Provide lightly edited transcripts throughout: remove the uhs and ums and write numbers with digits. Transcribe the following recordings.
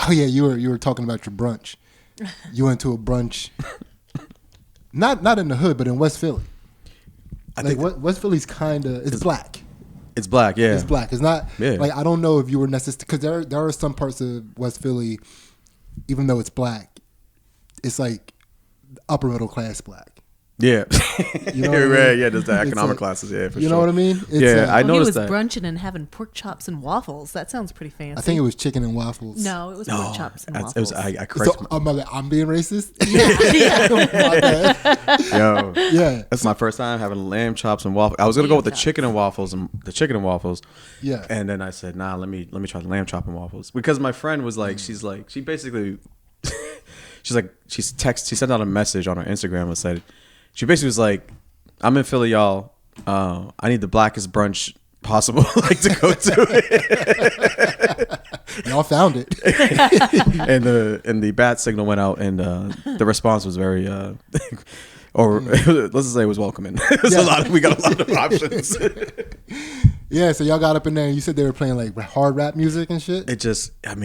Oh yeah, you were talking about your brunch. You went to a brunch, not in the hood, but in West Philly. I think West Philly's it's black. It's black, yeah. It's black. It's not like I don't know if you were necessarily because there are some parts of West Philly, even though it's black, it's like upper middle class black. Yeah, you know what I mean? Yeah. There's the economic classes, yeah, for sure. You know what I mean? I noticed that. He was brunching and having pork chops and waffles. That sounds pretty fancy. I think it was chicken and waffles. No, it was pork chops and waffles. I correct. So, I'm being racist. Yo, yeah. That's my first time having lamb chops and waffles. I was gonna go with the chicken and waffles Yeah. And then I said, nah, let me try the lamb chop and waffles because my friend was like, she basically, she sent out a message on her Instagram and said. She basically was like, I'm in Philly, y'all. I need the blackest brunch possible to go to. Y'all found it. and the bat signal went out and the response was very let's just say it was welcoming. We got a lot of options. Yeah, so y'all got up in there and you said they were playing like hard rap music and shit? It just, hip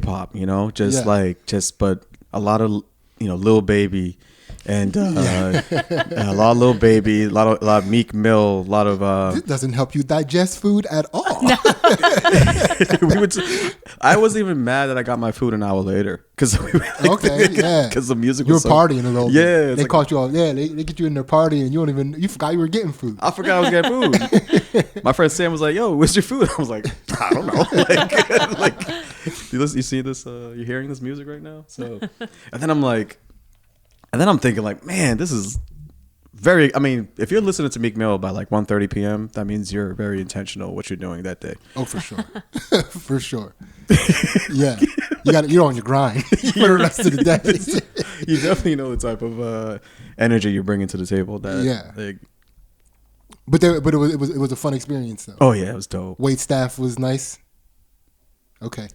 hop, but a lot of, Lil Baby. And a lot of Lil Baby, a lot of Meek Mill, a lot of. This doesn't help you digest food at all. I wasn't even mad that I got my food an hour later because because the music. You were partying a little bit. Yeah, they caught you all. Yeah, they get you in their party and you forgot you were getting food. I forgot I was getting food. My friend Sam was like, "Yo, where's your food?" I was like, "I don't know." You see this? You're hearing this music right now. So, and then I'm thinking like, man, this is very. I mean, if you're listening to Meek Mill by like 1:30 p.m., that means you're very intentional what you're doing that day. Oh, for sure, for sure. Yeah, you're on your grind for the rest of the day. You definitely know the type of energy you're bringing to the table. But it was a fun experience though. Oh yeah, it was dope. Wait staff was nice. Okay.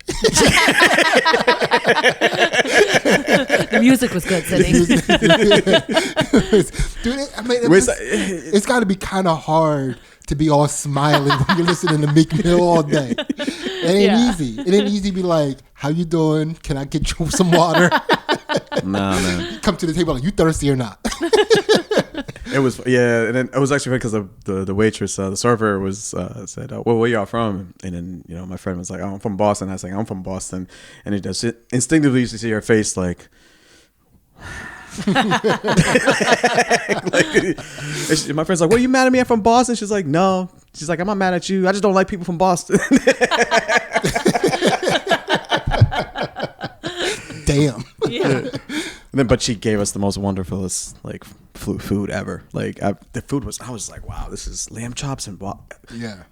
The music was good, Sidney. Dude, it's got to be kind of hard to be all smiling when you're listening to Meek Mill all day. It ain't easy. It ain't easy to be like, how you doing? Can I get you some water? Nah, man. Come to the table like, you thirsty or not? It was, and then it was actually because of the waitress, the server was said, well, where y'all from? And then, my friend was like, oh, I'm from Boston. I was like, I'm from Boston. And it just instinctively used to see her face like my friend's like, what, are you mad at me? I'm from Boston. She's like, no. She's like, I'm not mad at you. I just don't like people from Boston. Damn. Yeah. But she gave us the most wonderfulest food ever. The food was, I was like, wow, this is lamb chops and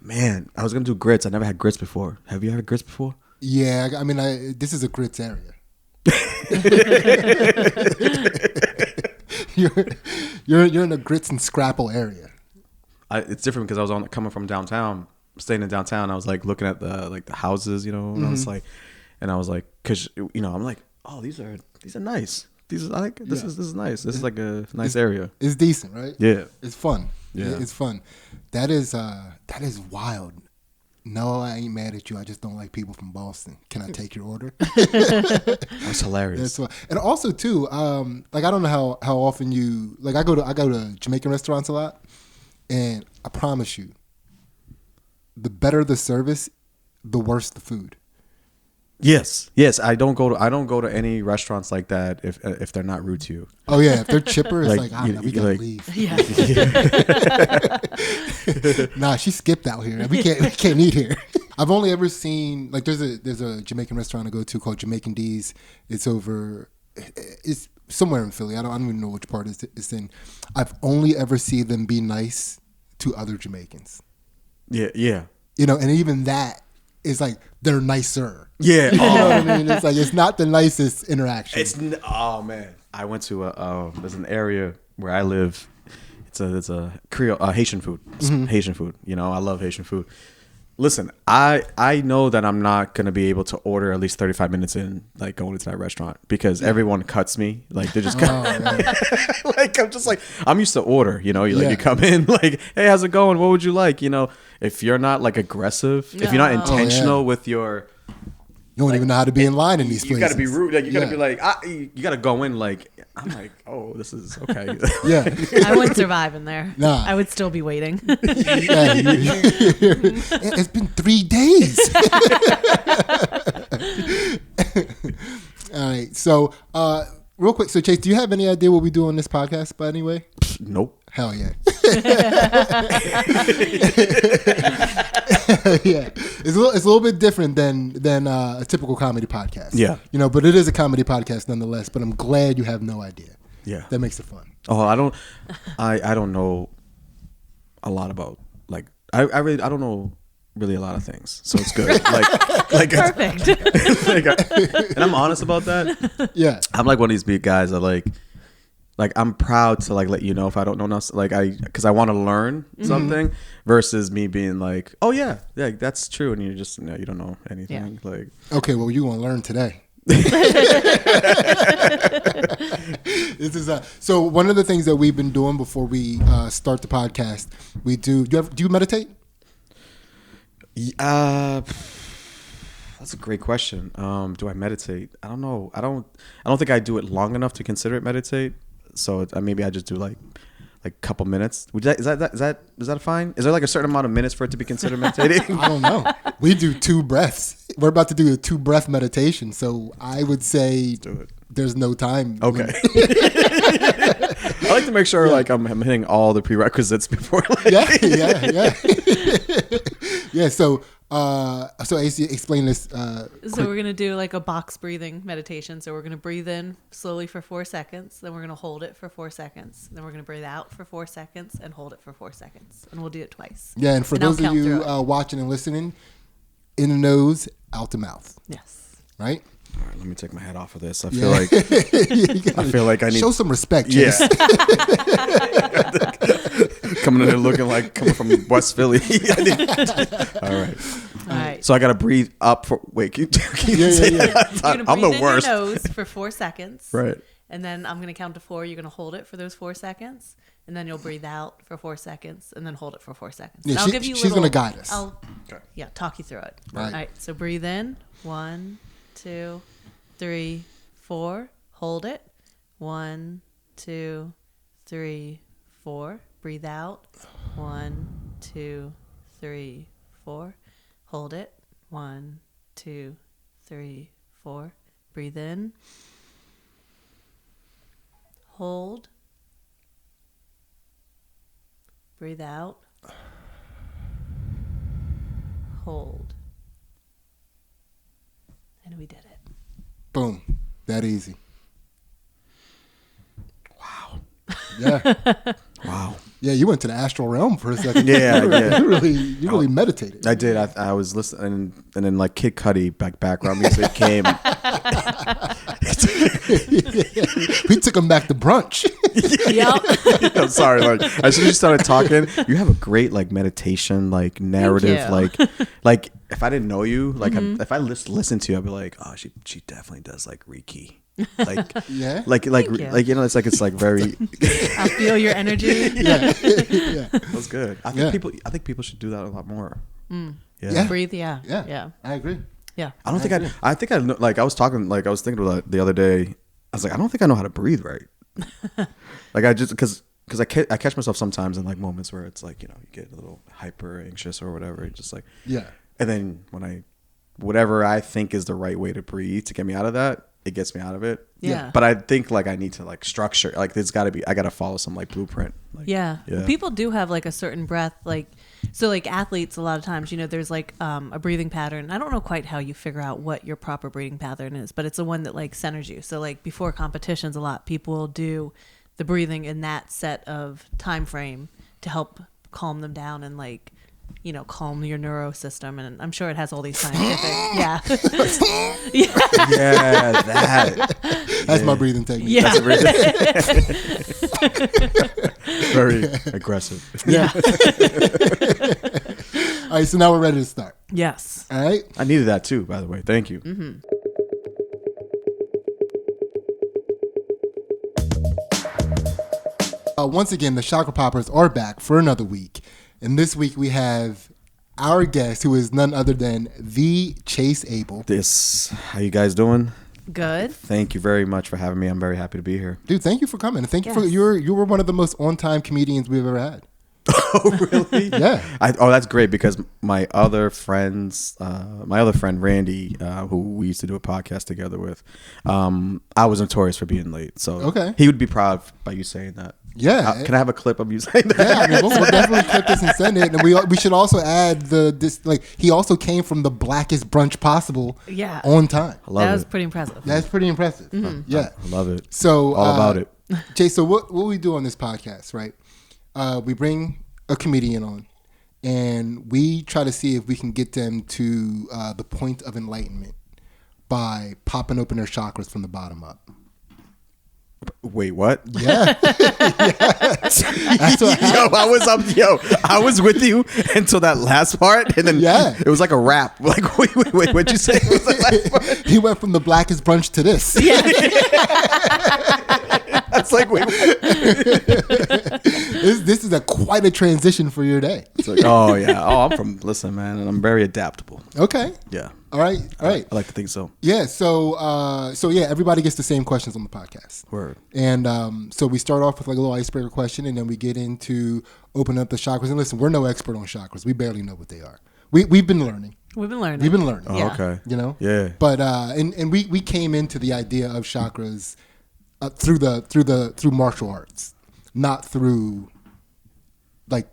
man, I was gonna do grits. I never had grits before. Have you had grits before? Yeah, I mean, this is a grits area. you're in the grits and scrapple area. It's different because I was coming from downtown, staying in downtown. I was like looking at the houses, and I was like, because I'm like, oh, these are nice. This is nice. This is like a nice area. It's decent, right? Yeah. It's fun. Yeah. It's fun. That is wild. No, I ain't mad at you. I just don't like people from Boston. Can I take your order? That's hilarious. And also too, I don't know how often you I go to Jamaican restaurants a lot, and I promise you, the better the service, the worse the food. Yes. I don't go to any restaurants like that if they're not rude to you. Oh yeah, if they're chipper, it's we gotta leave. Yeah. Nah, she skipped out here. We can't eat here. I've only ever seen there's a Jamaican restaurant I go to called Jamaican D's. It's somewhere in Philly. I don't even know which part it's in. I've only ever seen them be nice to other Jamaicans. Yeah. And even that is like they're nicer. Yeah. You know what I mean? It's like it's not the nicest interaction. Oh man, I went to there's an area where I live. It's a Creole Haitian food. Haitian food. I love Haitian food. Listen, I know that I'm not gonna be able to order at least 35 minutes in going into that restaurant because everyone cuts me. They just I'm just I'm used to order. You come in hey, how's it going? What would you like? If you're not aggressive, if you're not intentional with your You don't even know how to be in line in these places. You got to be rude. Like you got to be like, you got to go in like, I'm like, oh, this is okay. Yeah. I wouldn't survive in there. Nah. I would still be waiting. It's been 3 days. All right. So, real quick. So, Chase, do you have any idea what we do on this podcast, by any way? Nope. Hell yeah. Yeah. It's a little bit different than a typical comedy podcast. Yeah. You know, but it is a comedy podcast nonetheless. But I'm glad you have no idea. Yeah. That makes it fun. Oh, I don't know a lot about like I don't know really a lot of things, so it's good. like Perfect. and I'm honest about that. Yeah. I'm like one of these big guys that like I'm proud to like let you know if I don't know nothing, like because I want to learn something versus me being like, oh yeah, that's true, and you just you don't know anything. Yeah. Like, Okay, well, you're gonna learn today. This is so one of the things that we've been doing before we start the podcast. We do. Do you meditate? That's a great question. Do I meditate? I don't know. I don't think I do it long enough to consider it meditate. So maybe I just do like a couple minutes. Is that fine? Is there like a certain amount of minutes for it to be considered meditating? I don't know. We do 2 breaths. We're about to do a 2-breath meditation. So I would say Do it. there's no time. Okay. I like to make sure like I'm hitting all the prerequisites before. Like, Yeah. Yeah. So AC, explain this. So we're going to do like a box breathing meditation. So we're going to breathe in slowly for 4 seconds. Then we're going to hold it for 4 seconds. Then we're going to breathe out for 4 seconds and hold it for 4 seconds. And we'll do it twice. Yeah, and for I'll those of count you through it. watching and listening, in the nose, out the mouth. Yes. Right? all right, let me take my head off of this. I Yeah. feel like I need show some respect, Yeah. Chase. Coming in there looking like coming from West Philly. All right. All right. So I gotta breathe up for. Wait, can you Yeah, say yeah. that? You're gonna I'm breathe the in worst. your nose for 4 seconds. Right. And then I'm going to count to 4. You're going to hold it for those 4 seconds. And then you'll breathe out for 4 seconds. And then hold it for 4 seconds. Yeah, And I'll give you she's going to guide us. I'll Okay. talk you through it. Right. All right. So breathe in. 1, 2, 3, 4. Hold it. 1, 2, 3, 4. Breathe out. 1, 2, 3, 4. Hold it. 1, 2, 3, 4. Breathe in. Hold. Breathe out. Hold. And we did it. Boom. That easy. Wow. Yeah. Wow. Yeah, you went to the astral realm for a second. Yeah, you yeah. You really meditated. I did. I was listening, and then like Kid Cudi background music came. We took him back to brunch. Yep. I'm sorry. Like as soon as you started talking, you have a great like meditation, like narrative, you. like if I didn't know you, like if I listen to you, I'd be like, oh, she definitely does like Reiki. Like Yeah. like you. like it's like very. I feel your energy. Yeah. Yeah. That's good. I think Yeah. people should do that a lot more. Yeah. Breathe. Yeah. Yeah. Yeah. I agree. Yeah. I don't think I think I know, like I was thinking about that the other day. I was like, I don't think I know how to breathe right. Like I just because I catch myself sometimes in like moments where it's like, you get a little hyper anxious or whatever. Just like, Yeah. and then whatever I think is the right way to breathe to get me out of that, it gets me out of it. Yeah. But I think like I need to like structure, like there's got to be, I got to follow some like blueprint. Like, Yeah. Yeah. People do have like a certain breath, like, so like athletes, a lot of times, there's like a breathing pattern. I don't know quite how you figure out what your proper breathing pattern is, but it's the one that like centers you. So like before competitions, a lot people will do the breathing in that set of time frame to help calm them down and like, calm your neuro system. And I'm sure it has all these scientific, yeah. Yeah, that. That's my breathing technique. Yeah. Very aggressive. Yeah. All right, so now we're ready to start. Yes. All right. I needed that too, by the way. Thank you. Mm-hmm. Once again, the Chakra Poppers are back for another week. And this week we have our guest, who is none other than the Chase Abel. How you guys doing? Good. Thank you very much for having me. I'm very happy to be here. Dude, thank you for coming. And thank you for you were one of the most on-time comedians we've ever had. Oh, really? Yeah. That's great because my other friend Randy, who we used to do a podcast together with, I was notorious for being late. So okay, he would be proud by you saying that. Yeah. Can I have a clip of you saying that? Yeah, I mean, we'll definitely clip this and send it. And we should also add he also came from the blackest brunch possible. Yeah. On time. I love that was it. pretty impressive. That's pretty impressive. Mm-hmm. Yeah. I love it. So all about it. Jay, so what we do on this podcast, right? We bring a comedian on, and we try to see if we can get them to the point of enlightenment by popping open their chakras from the bottom up. Wait, what? Yeah. That's what I was with you until that last part, and then it was like a rap. Like, wait, what'd you say? It was the last part? He went from the blackest brunch to this. Yeah. That's like, wait. This is quite a transition for your day. It's like, oh yeah. Oh, listen, man, and I'm very adaptable. Okay. Yeah. All right. I like to think so. Yeah. So everybody gets the same questions on the podcast. Word. And so we start off with like a little icebreaker question, and then we get into opening up the chakras. And listen, we're no expert on chakras. We barely know what they are. We've been learning. We've been learning. Oh, Yeah. okay. You know. Yeah. But and we came into the idea of chakras through martial arts, not through like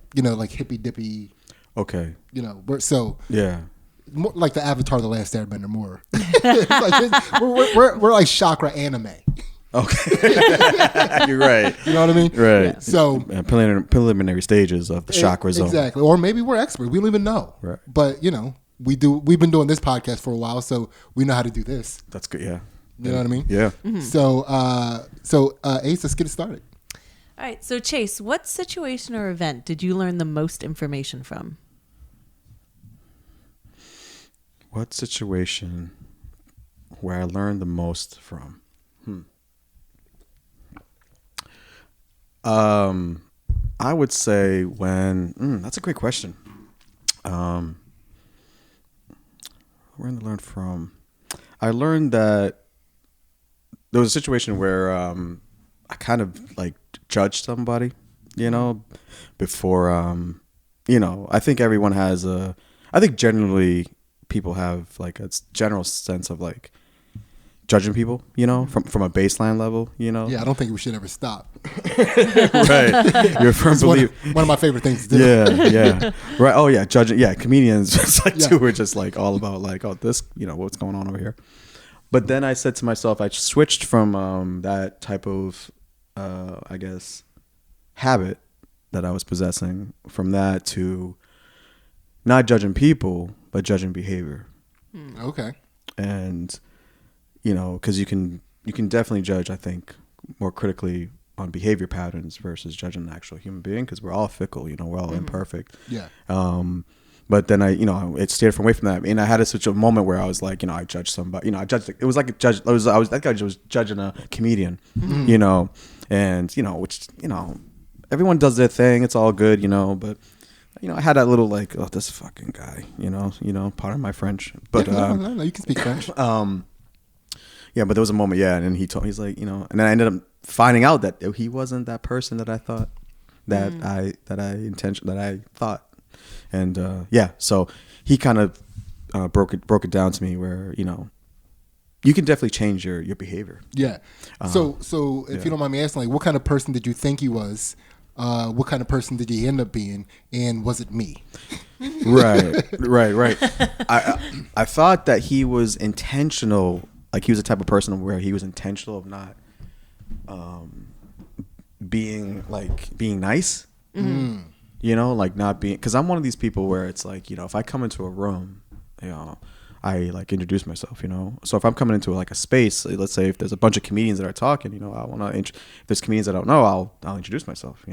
hippy dippy. Okay. Yeah. More like the Avatar: The Last Airbender. More. we're like chakra anime. Okay. You're right. You know what I mean? Right. Yeah. So preliminary stages of the chakra zone. Exactly. Or maybe we're experts. We don't even know. Right. But we've been doing this podcast for a while, so we know how to do this. That's good. Yeah. You know what I mean? Yeah. Mm-hmm. So Ace, let's get it started. All right. So Chase, what situation or event did you learn the most information from? What situation where I learned the most from? I would say when that's a great question. Where did I learn from? I learned that there was a situation where I kind of like judged somebody, before I think everyone has I think generally people have like a general sense of like judging people, from a baseline level, Yeah, I don't think we should ever stop. Right. You're a firm believer. One of my favorite things to do. Yeah. Right. Oh yeah, judging. Yeah, comedians just like too. We're just like all about like, oh, this, what's going on over here. But then I said to myself, I switched from that type of, I guess, habit that I was possessing, from that to not judging people, but judging behavior. Okay. And, because you can definitely judge, I think, more critically on behavior patterns versus judging an actual human being, because we're all fickle, we're all imperfect. Yeah. But then it steered away from that. And I had such a moment where I was like, I judged somebody, I judged, it was like a judge. I was judging a comedian, and, which, everyone does their thing. It's all good, but, I had that little like, oh, this fucking guy, pardon my French, but, no, you can speak French. Yeah, but there was a moment, and then he's like, and then I ended up finding out that he wasn't that person that I thought, that I thought. And so he kind of broke it down to me where you can definitely change your behavior. Yeah. So if you don't mind me asking, like, what kind of person did you think he was? What kind of person did he end up being? And was it me? Right. I thought that he was intentional. Like, he was the type of person where he was intentional of not being nice. Like not being, because I'm one of these people where it's like, if I come into a room, I like introduce myself, so if I'm coming into like a space, let's say if there's a bunch of comedians that are talking, I want to if there's comedians that I don't know, I'll introduce myself,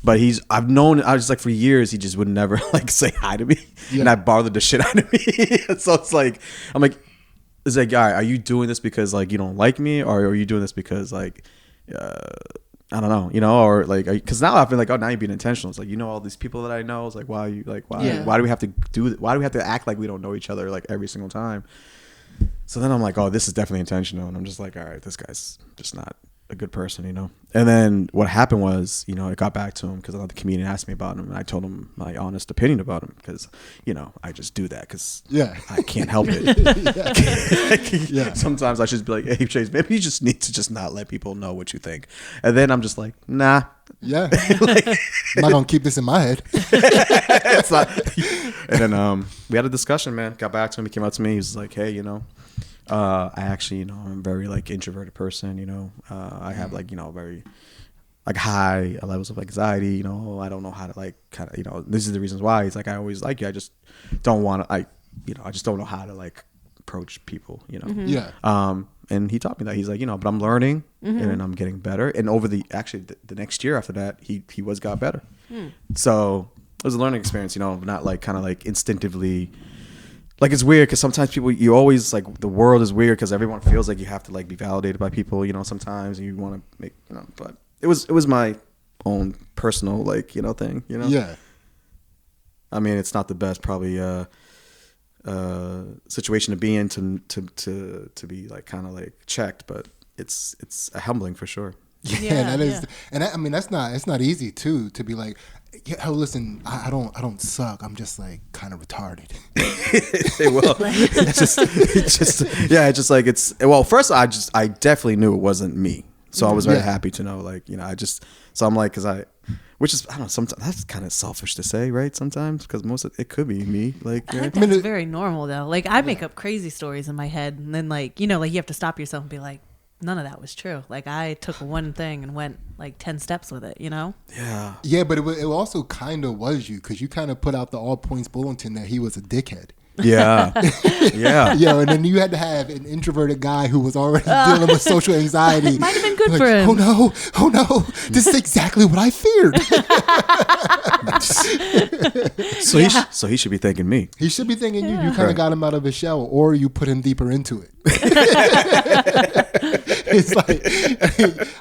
but I was like, for years he just would never like say hi to me, and I bothered the shit out of me. So it's like, I'm like, guy, are you doing this because like you don't like me, or are you doing this because like I don't know, you know, or like, because now I've been like, oh, now you're being intentional. It's like, you know, all these people that I know. It's like, why do we have to why do we have to act like we don't know each other like every single time? So then I'm like, oh, this is definitely intentional. And I'm just like, all right, this guy's just not a good person, you know? And then what happened was, you know, I got back to him because another comedian asked me about him, and I told him my honest opinion about him because, you know, I just do that because I can't help it. Sometimes I should be like, hey, Chase, maybe you just need to just not let people know what you think. And then I'm just like, nah. Yeah. Like, I'm not going to keep this in my head. It's not. And then we had a discussion, man. Got back to him. He came up to me. He was like, hey, you know, I actually, you know, I'm a very like introverted person, you know, I have like, you know, very like high levels of anxiety, you know, I don't know how to like kind of, you know, this is the reasons why. He's like, I always like you. I just don't want to, you know, I just don't know how to like approach people, you know? Mm-hmm. Yeah. And he taught me that. He's like, you know, but I'm learning and I'm getting better. And over the next year after that, he got better. So it was a learning experience, you know, not like kind of like instinctively. Like, it's weird because sometimes people, you always like, the world is weird because everyone feels like you have to like be validated by people, you know, sometimes you want to make, you know, but it was my own personal like, you know, thing, you know? Yeah. I mean, it's not the best probably situation to be in to be like kind of like checked, but it's a humbling for sure. Yeah, that is, and I mean it's not easy too to be like, yeah, listen, I don't suck. I'm just like kind of retarded. Well, it's just like well, first I definitely knew it wasn't me, so I was very happy to know, like, you know, so I'm like, which is, I don't know, sometimes that's kind of selfish to say, right? Sometimes because most of it could be me, like, I think that's very normal though. Like, I make up crazy stories in my head, and then like, you know, like you have to stop yourself and be like, none of that was true. Like, I took one thing and went like 10 steps with it, you know? Yeah. Yeah, but it also kind of was you, because you kind of put out the all points bulletin that he was a dickhead. Yeah. Yeah. Yeah, and then you had to have an introverted guy who was already dealing with social anxiety. Might have been good like, for him. Oh no, this is exactly what I feared. So he should be thanking me. He should be thinking you kind of got him out of his shell, or you put him deeper into it. It's like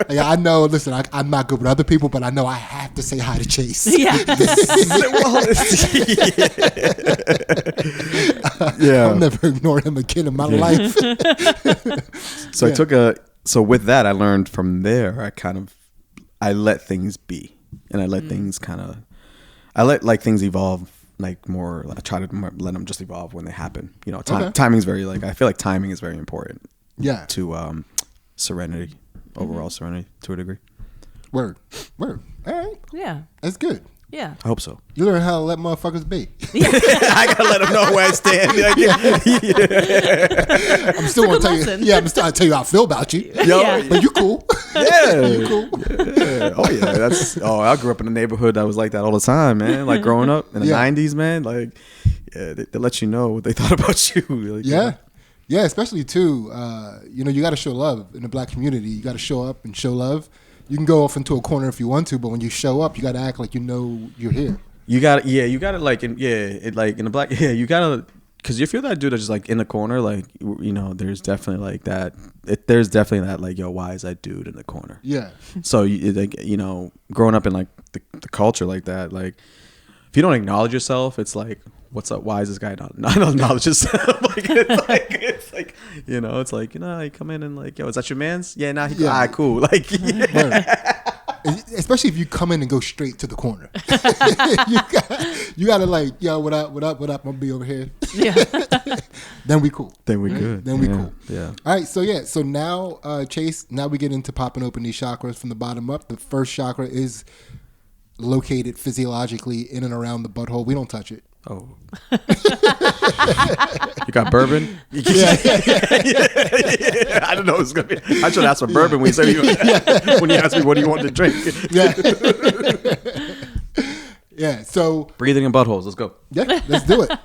I know, listen, I'm not good with other people, but I know I have to say hi to Chase. Yeah. Yeah. I'll never ignore him again in my life. So so with that, I learned from there, I let things be, and I let things I let like things evolve, like more, I try to let them just evolve when they happen. You know, timing's very, like, I feel like timing is very important. Yeah. To serenity, overall serenity to a degree. Word. All right. Yeah. That's good. Yeah. I hope so. You learn how to let motherfuckers be. I gotta let them know where I stand. I'm still gonna tell you. Yeah, I'm still gonna tell you how I feel about you. Yeah. But you cool. Yeah. You cool. Yeah. Oh yeah. I grew up in a neighborhood that was like that all the time, man. Like growing up in the 90s, man. Like, yeah, they let you know what they thought about you. Like, Yeah. Yeah, especially too, you know, you got to show love in the black community. You got to show up and show love. You can go off into a corner if you want to, but when you show up, you got to act like you know you're here. You got like, in the black, you got to, because if you're that dude that's just like in the corner, like, you know, there's definitely like that, there's definitely that, like, yo, why is that dude in the corner? Yeah. So, like, you know, growing up in like the culture like that, like, if you don't acknowledge yourself, it's like, what's up? Why is this guy not acknowledge himself? It's like, you know, it's like, you know, you come in and like, yo, is that your man's? Yeah, nah, all right, cool. Like, especially if you come in and go straight to the corner. you got to like, yo, what up? I'm gonna be over here. Yeah. Then we cool. Then we good. Then we cool. Yeah. All right. So now, Chase, now we get into popping open these chakras from the bottom up. The first chakra is located physiologically in and around the butthole. We don't touch it. Oh. You got bourbon? Yeah. I don't know what it's gonna be. I should ask for bourbon when you when you ask me what do you want to drink. Yeah. Yeah. So breathing in buttholes. Let's go. Yeah, let's do it. All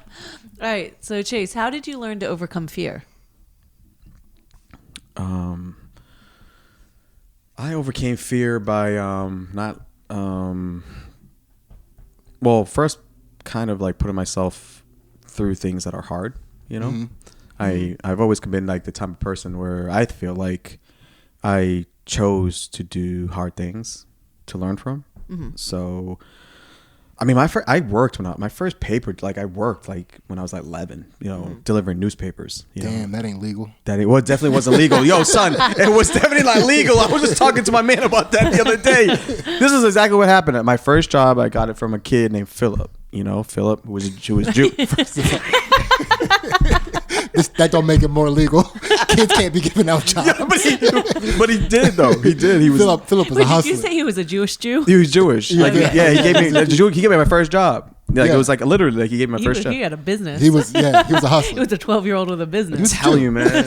right. So Chase, how did you learn to overcome fear? I overcame fear by well, first kind of like putting myself through things that are hard, you know. I've always been like the type of person where I feel like I chose to do hard things to learn from. Mm-hmm. So, I mean, my first paper, like I worked like when I was like 11, you know, delivering newspapers. You Damn, know? that ain't legal. Well, it definitely wasn't legal. Yo, son, it was definitely not legal. I was just talking to my man about that the other day. This is exactly what happened. At my first job, I got it from a kid named Philip. You know, Philip was a Jewish Jew. That don't make it more legal. Kids can't be giving out jobs. Yeah, but he did though. He did. He was. Philip was Wait, a hustler. did you say he was a Jewish Jew? He was Jewish. Like, Yeah. he gave me my first job. Like Yeah. it was like literally like he gave me my first job. He had a business. He was a He hustler. was a 12-year-old with a business. I'm telling you, man.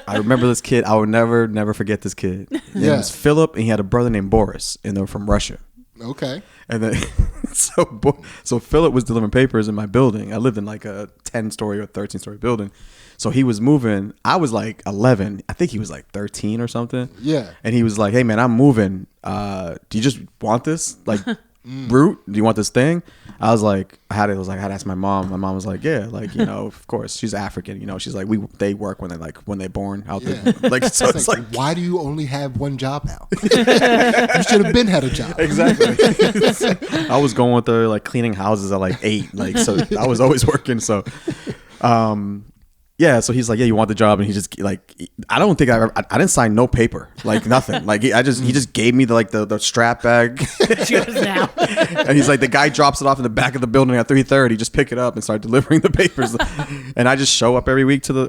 I remember this kid. I will never forget this kid. His name Yeah. was Philip, and he had a brother named Boris, and they were from Russia. Okay. And then, so Philip was delivering papers in my building. I lived in like a 10-story or 13-story building. So he was moving. I was like 11. I think he was like 13 or something. Yeah. And he was like, "Hey man, I'm moving. Do you just want this? Like, root? Do you want this thing?" I was like, I had to ask my mom. My mom was like, "Yeah, like, you know, of course." She's African, you know. She's like, they work when they're born out there. Yeah. Like, so it's like why do you only have one job now? You should have been had a job. exactly. I was going with her like cleaning houses at like 8. Like, so I was always working. So, yeah. So he's like, "Yeah, you want the job?" And he just like, I don't think I didn't sign no paper, like nothing. Like he just gave me the strap bag. Cheers now. And he's like, the guy drops it off in the back of the building at 3:30. Just pick it up and start delivering the papers. And I just showed up every week to the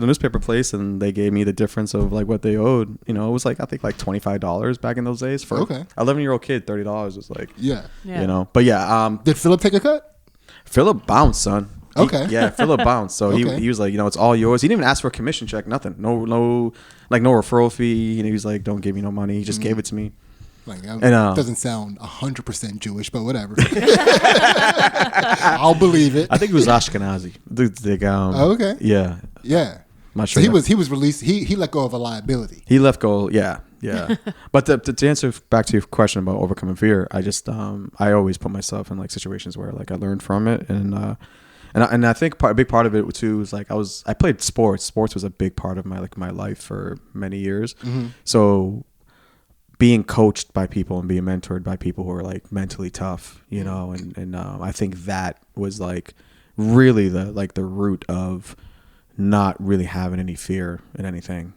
newspaper place, and they gave me the difference of like what they owed. You know, it was like I think like $25 back in those days for Okay. 11-year-old kid. $30 was like, Yeah. Yeah. you know. But yeah, Did Philip take a cut? Philip bounced, son. Okay. Yeah, Philip bounced. So Okay. he was like, you know, it's all yours. He didn't even ask for a commission check, nothing. No referral fee. And he was like, don't give me no money. He just gave it to me. Like, And, doesn't sound 100% Jewish, but whatever. I'll believe it. I think he was Ashkenazi. Okay. Yeah. Yeah. Not So sure. he was released. He let go of a liability. He left go. Yeah. But to answer back to your question about overcoming fear, I just I always put myself in like situations where like I learned from it, and I think a big part of it too is like I played sports. Sports was a big part of my life for many years. So being coached by people and being mentored by people who are like mentally tough, you know, and I think that was like really the root of not really having any fear in anything.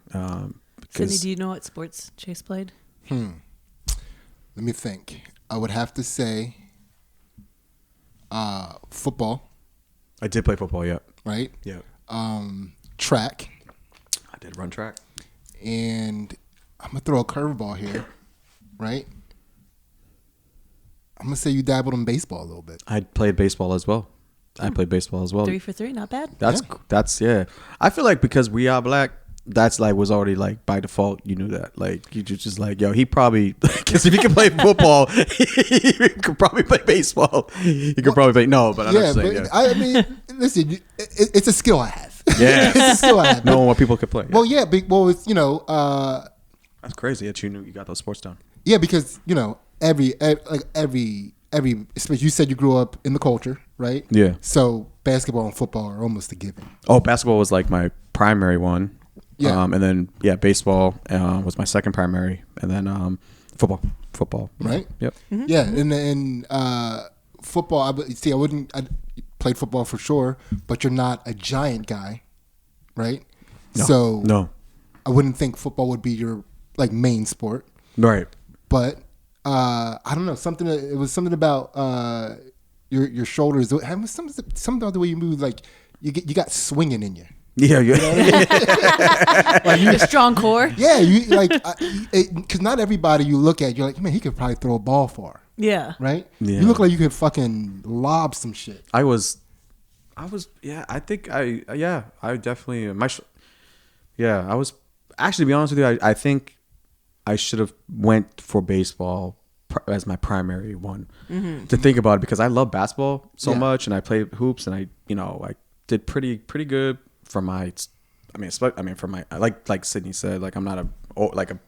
Sidney, do you know what sports Chase played? Let me think. I would have to say football, I did play football. Yeah. right? Yeah. Track, I did run track. and I'm gonna throw a curveball here, right? I'm gonna say you dabbled in baseball a little bit. I played baseball as well. 3 for 3, not bad. That's yeah. I feel like because we are black, that's like was already like by default. You knew that. Like you just like, yo, he probably because if he can play football, he could probably play baseball. He could probably play but I'm Yeah, just saying. but Yeah. I mean, listen, it's a skill I have. Yeah. It's a skill I have. Knowing what people could play. Well, yeah, it's That's crazy that you knew you got those sports down. yeah, because every especially you said you grew up in the culture, right? Yeah. So basketball and football are almost a given. Oh, basketball was like my primary one. Yeah. And then baseball was my second primary, and then football. Right? Yep. Yeah, and football. I played football for sure, but you're not a giant guy, right? No. So No. I wouldn't think football would be your like main sport, Right. but I don't know it was something about your shoulders. It was something about the way you move, like you got swinging in you. Yeah. A strong core. Yeah, you like because not everybody you look at, you're like, man, he could probably throw a ball far, Yeah. right? Yeah. You look like you could fucking lob some shit. I was. I think I definitely I was actually, to be honest with you, I think I should have went for baseball as my primary one to think about it, because I love basketball so much, and I played hoops, and I did pretty good for my. For my, like Sidney said, like I'm not a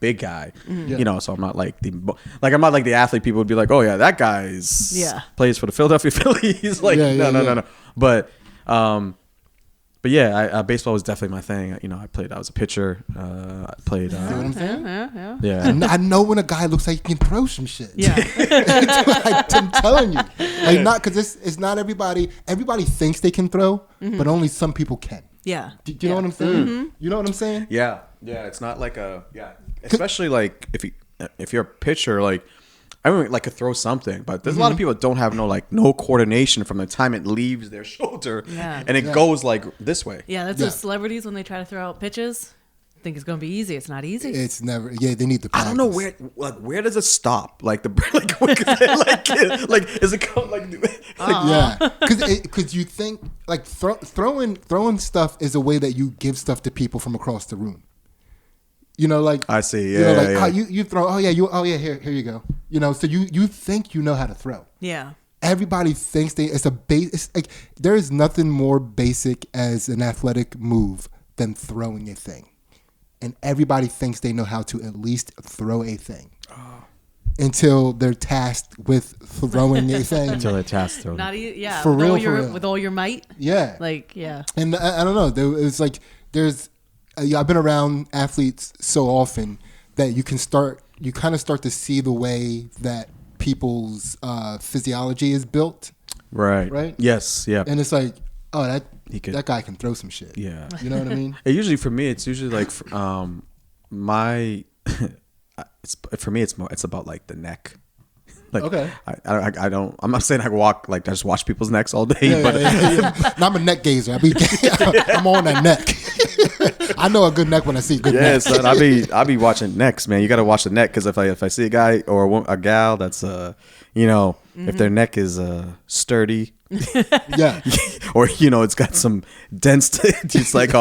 big guy, so I'm not like I'm not like the athlete people would be like, oh yeah, that guy's plays for the Philadelphia Phillies. Like no. But But yeah, baseball was definitely my thing. You know, I was a pitcher. I played. You know what I'm saying? Yeah. I know when a guy looks like he can throw some shit. Yeah. I'm telling you, like not because it's not everybody. Everybody thinks they can throw, but only some people can. Yeah. Do you know what I'm saying? You know what I'm saying? Yeah. It's not like especially like if you're a pitcher, like everyone like could throw something, but there's a lot of people that don't have no coordination from the time it leaves their shoulder, and it goes like this way. Yeah, that's what celebrities when they try to throw out pitches think it's going to be easy. It's not easy. It's never. Yeah, they need the practice. I don't know where does it stop? Like the like is it called like yeah, because you think like throwing stuff is a way that you give stuff to people from across the room. You know, like I see. Yeah, you know, like yeah. how you throw. Here you go. You know, so you think you know how to throw. Yeah. Everybody thinks it's a base. It's like there is nothing more basic as an athletic move than throwing a thing, and everybody thinks they know how to at least throw a thing until they're tasked with throwing a thing. Until they're tasked throwing. Not yeah. For real. With all your might. Yeah. Like yeah. And I don't know. It's like there's. I've been around athletes so often that you kind of start to see the way that people's physiology is built. Right. Yes. Yeah. And it's like, oh, that guy can throw some shit. Yeah. You know what I mean? Usually for me, it's usually like my. It's about like the neck. Like, okay. I don't. I'm not saying I walk like I just watch people's necks all day, but No, I'm a neck gazer. I'm on that neck. I know a good neck when I see good neck. Son, I be watching necks, man. You got to watch the neck because if I see a guy or a gal that's if their neck is sturdy, yeah, or it's got some dense, it's like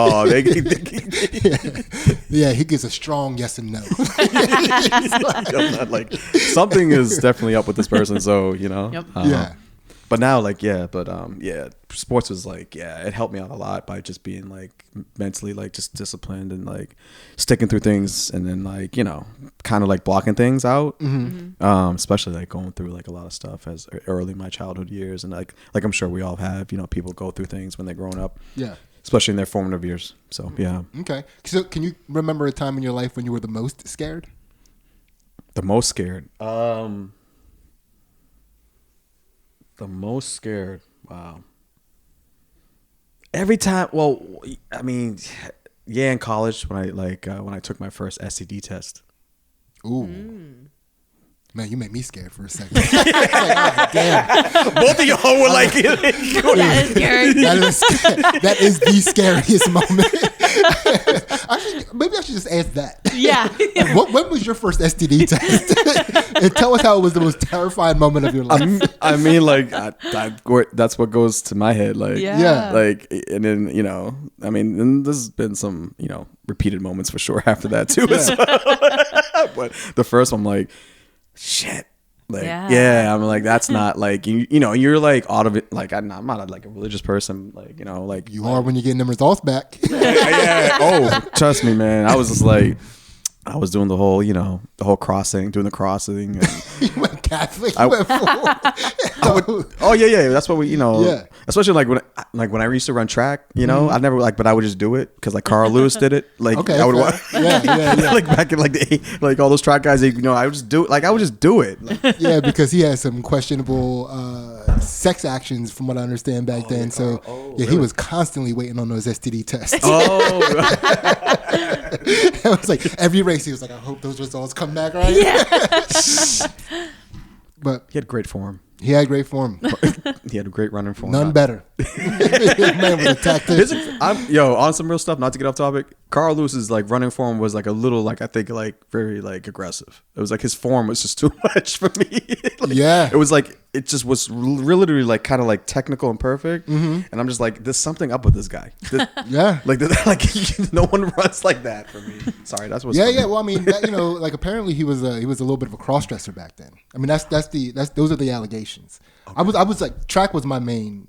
yeah, he gives a strong yes and no. I'm not like something is definitely up with this person, so Yep. Yeah. But now, sports was like, it helped me out a lot by just being like mentally like just disciplined and like sticking through things, and then like kind of like blocking things out, especially like going through like a lot of stuff as early in my childhood years, and like I'm sure we all have, people go through things when they're growing up, especially in their formative years. So yeah. Okay. So can you remember a time in your life when you were the most scared? The most scared. The most scared. Wow. Every time. Well, I mean, in college when I took my first STD test. Ooh. Man, you made me scared for a second. Like, oh, damn. Both of y'all were like, That is scary. That is the scariest moment. Maybe I should just ask that. Yeah. When was your first STD test? And tell us how it was the most terrifying moment of your life. I mean, like that's what goes to my head. Like, Yeah. like, and then I mean, and there's been some repeated moments for sure after that too. Yeah. But the first one, I'm like, shit. Like, I'm like, that's not like you're like out of it. Like, I'm not like a religious person. Like, like You are when you're getting them results back. yeah. Oh, trust me, man. I was just like, I was doing the whole, doing the crossing. And You went Catholic. You went full. oh yeah. That's what we, Yeah. Especially when I used to run track, I never but I would just do it because like Carl Lewis did it. Like Okay, I would, yeah. like back in like like all those track guys, I would just do it. Like I would just do it. Like, Yeah, because he had some questionable sex actions from what I understand back then. So he really? was constantly waiting on those STD tests. oh, It was like every race he was like, I hope those results come back right. Yeah. But he had great form. he had great form. He had a great running form. None better. Man was a tactician. On some real stuff, not to get off topic, Carl Lewis's like running form was like a little like I think like very like aggressive. It was like his form was just too much for me. Like, Yeah. it was like it just was literally like kind of like technical and perfect, and I'm just like, there's something up with this guy. Yeah. like no one runs like that for me. Sorry, that's what's Yeah, funny. yeah. Well, I mean, like apparently he was a little bit of a cross dresser back then. I mean, those are the allegations. Okay. I was like track was my main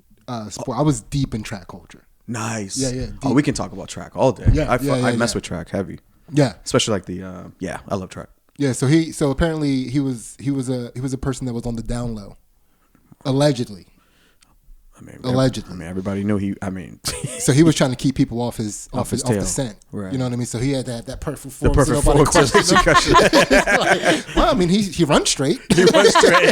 sport. I was deep in track culture. Nice. Yeah. Oh, we can talk about track all day. Yeah, I mess with track heavy. Yeah. Especially like the I love track. Yeah. So apparently he was a person that was on the down low, allegedly. I mean, allegedly. I mean, everybody knew he. I mean, so he was trying to keep people off his tail. the scent. Right. You know what I mean? So he had that perfect form. The perfect so nobody form. questioned him. Like, well, I mean, he runs straight. He runs straight.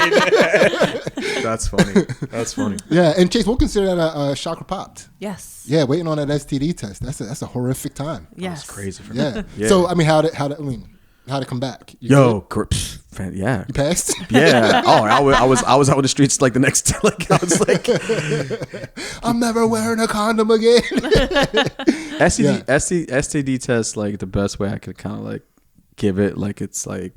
That's funny. That's funny. Yeah, and Chase, we'll consider that a chakra popped. Yes. Yeah, waiting on that STD test. That's a horrific time. Yes. That's crazy for me. Yeah. Yeah. So I mean, how'd it come back? You Yo, good? yeah. You passed? Yeah. Oh, I was out on the streets like the next like I was like I'm never wearing a condom again. STD test, like the best way I could kind of like give it like it's like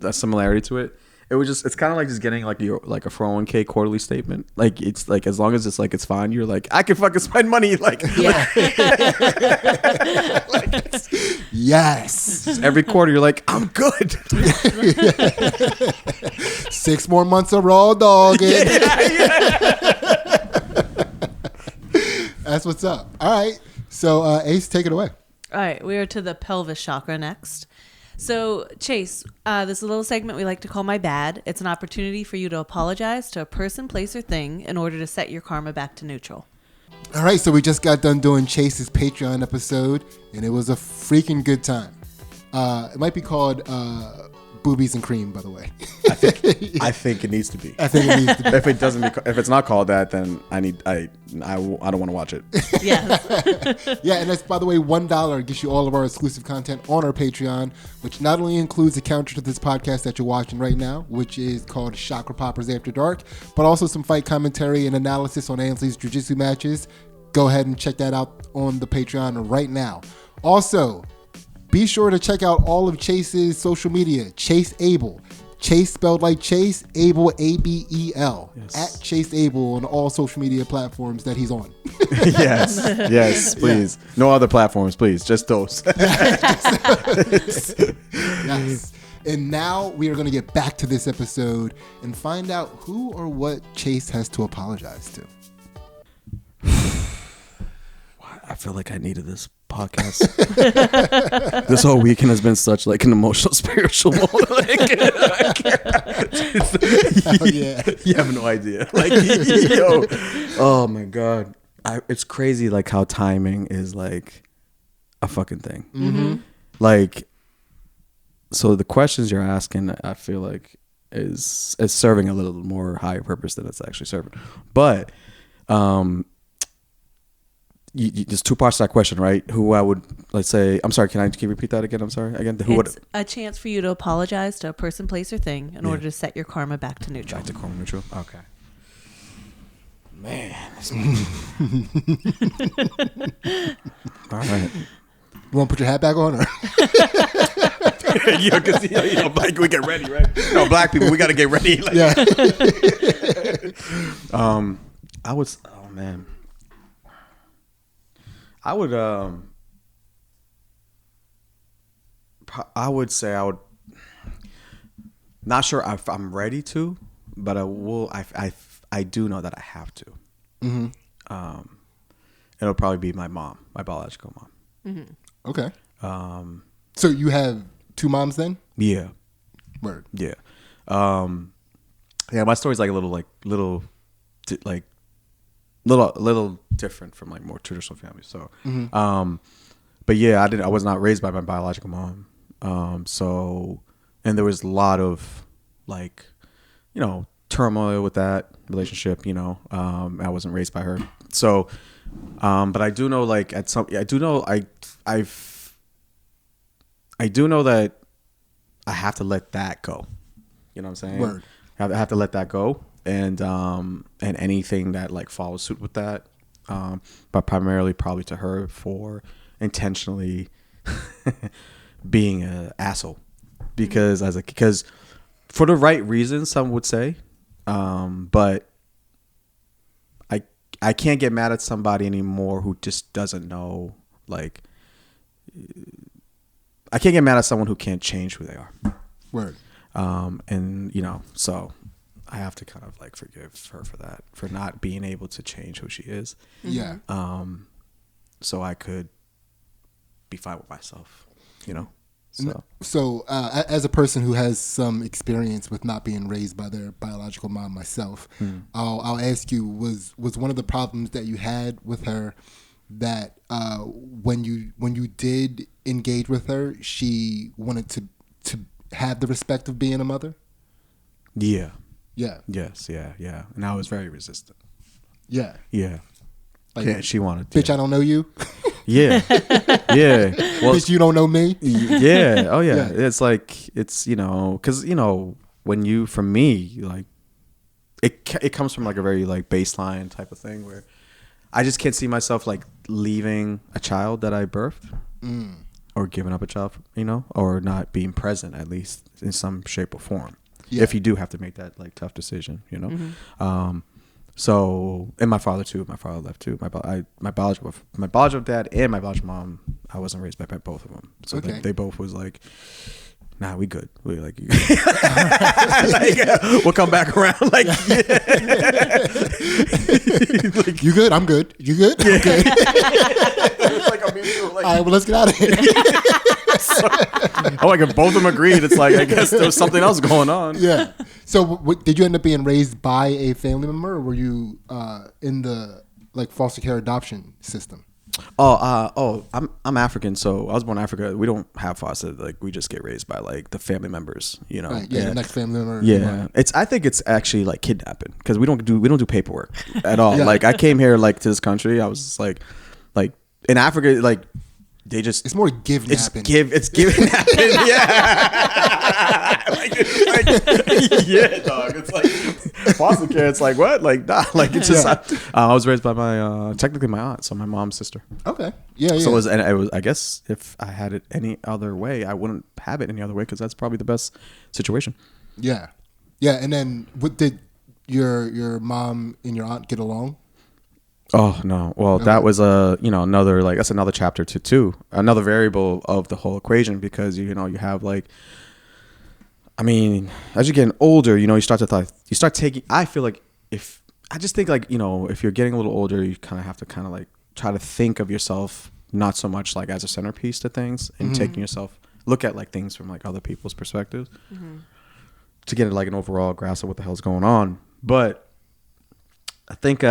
a similarity to it. It's kind of like just getting like your like a 401k quarterly statement. Like it's like as long as it's like it's fine, you're like I can fucking spend money like Yeah. Yes. every quarter you're like I'm good. 6 more months of raw dogging. That's what's up. All right. So Ace, take it away. All right, we are to the pelvis chakra next. So, Chase, this is a little segment we like to call My Bad. It's an opportunity for you to apologize to a person, place, or thing in order to set your karma back to neutral. All right. So we just got done doing Chase's Patreon episode, and it was a freaking good time. It might be called Boobies and Cream, by the way. I think it needs to be. I think it needs to be. If it's not called that, then I don't want to watch it. Yes. Yeah, and that's, by the way, $1 gets you all of our exclusive content on our Patreon, which not only includes the counter to this podcast that you're watching right now, which is called Chakra Poppers After Dark, but also some fight commentary and analysis on Ansley's jiu-jitsu matches. Go ahead and check that out on the Patreon right now. Also, be sure to check out all of Chase's social media. Chase Abel. Chase spelled like Chase, Abel, A-B-E-L. Yes. At Chase Abel on all social media platforms that he's on. Yes, please. Yeah. No other platforms, please. Just those. Yes. And now we are going to get back to this episode and find out who or what Chase has to apologize to. I feel like I needed this podcast. This whole weekend has been such like an emotional, spiritual moment. Hell yeah. You have no idea. Like, yo, oh my God. It's crazy like how timing is like a fucking thing. Mm-hmm. Like, so the questions you're asking, I feel like is serving a little more higher purpose than it's actually serving. But, there's 2 parts to that question, right? Who I would, let's say, I'm sorry, can you repeat that again? I'm sorry. Again, It's a chance for you to apologize to a person, place, or thing in order to set your karma back to neutral. Back to karma neutral? Okay. Man. All right. You want to put your hat back on? Or? Yeah, because like we get ready, right? No, black people, we got to get ready. Like, Yeah. I would, oh man. I would say I would, not sure if I'm ready to, but I will. I do know that I have to. Mm-hmm. It'll probably be my mom, my biological mom. Mm-hmm. Okay. So you have 2 moms then? Yeah. Word. Yeah. Yeah. My story's like a little different from like more traditional families. So, but yeah, I was not raised by my biological mom. So, and there was a lot of like, turmoil with that relationship, I wasn't raised by her. So, but I do know like I do know that I have to let that go. You know what I'm saying? Word. I have to let that go. And anything that like follows suit with that, but primarily probably to her for intentionally being an asshole, because for the right reasons, some would say, but I can't get mad at somebody anymore who just doesn't know. Like, I can't get mad at someone who can't change who they are. Word. And so. I have to kind of like forgive her for that, for not being able to change who she is. Yeah. So I could be fine with myself, So, as a person who has some experience with not being raised by their biological mom myself, I'll ask you: was one of the problems that you had with her that when you did engage with her, she wanted to have the respect of being a mother? Yeah. Yeah. Yes. Yeah. Yeah. And I was very resistant. Yeah. Yeah. Like, Yeah. She wanted. Bitch, I don't know you. Yeah. Yeah. Well, Bitch, you don't know me. Yeah. Oh yeah. Yeah. It's like it's because when you for me like it comes from like a very like baseline type of thing where I just can't see myself like leaving a child that I birthed or giving up a child, or not being present at least in some shape or form. Yeah. If you do have to make that like tough decision, So, and my father too. My father left too. My biological dad and my biological mom, I wasn't raised by both of them. So okay. they both was like, nah, we good. We like, we'll come back around. Like, like, you good? I'm good. You good? Yeah. I'm good. Like, all right, well, let's get out of here. Like if both of them agreed, it's like I guess there was something else going on. Yeah. So did you end up being raised by a family member, or were you in the like foster care adoption system? I'm African, so I was born in Africa. We don't have foster, like we just get raised by like the family members, Right, yeah, the next family member. Yeah, I think it's actually like kidnapping because we don't do paperwork at all. Yeah. Like I came here like to this country, I was just like in Africa, like they just it's more give napping. It's giving napping. Yeah. Yeah, dog. It's like foster care. It's like what? Like nah. Like it's just. I was raised by my technically my aunt, so my mom's sister. Okay. Yeah. So it was. I guess if I had it any other way, I wouldn't have it any other way because that's probably the best situation. Yeah. Yeah. And then, what did your mom and your aunt get along? Oh no! Well, that was another like that's another chapter too, another variable of the whole equation because you have like, I mean, as you're getting older, you start taking. I feel like if you're getting a little older, you kind of have to like try to think of yourself not so much like as a centerpiece to things and taking yourself look at like things from like other people's perspectives to get like an overall grasp of what the hell's going on. But I think.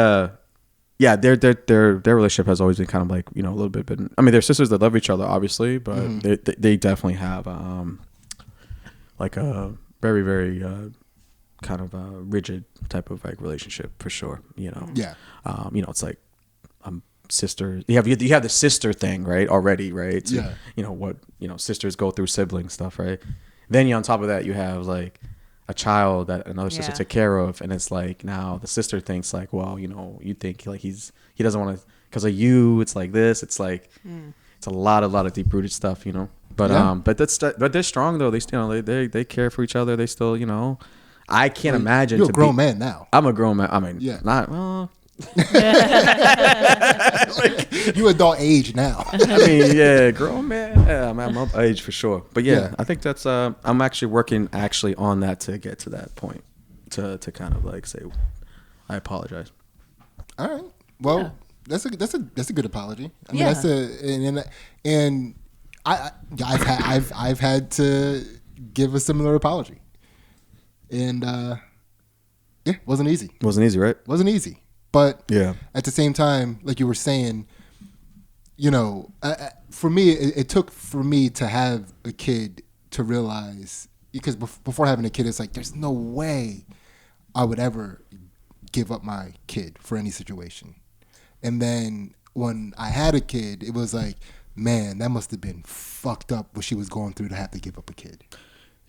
Yeah, their relationship has always been kind of like a little bit. I mean, they're sisters that love each other, obviously, but they definitely have like a very very kind of a rigid type of like relationship for sure. Yeah. It's like sister. You have the sister thing, right? Already, right? So, yeah. Sisters go through sibling stuff, right? Then on top of that, you have like a child that another sister took care of, and it's like now the sister thinks like, well, you think like he doesn't want to because of you. It's like this. It's like it's a lot of deep rooted stuff, But but they're strong though. They care for each other. They still I can't imagine. You're a grown man now. I'm a grown man. I mean, not well. Like, you adult age now. I mean, yeah, grown man. Yeah, I'm of age for sure. But yeah, I think that's. I'm actually working on that to get to that point, to kind of like say, I apologize. All right. Well, that's a good apology. I mean, that's and I've had to give a similar apology, and wasn't easy. Wasn't easy, right? Wasn't easy. But yeah, at the same time, like you were saying, for me, it took for me to have a kid to realize, because before having a kid, it's like, there's no way I would ever give up my kid for any situation. And then when I had a kid, it was like, man, that must have been fucked up what she was going through to have to give up a kid.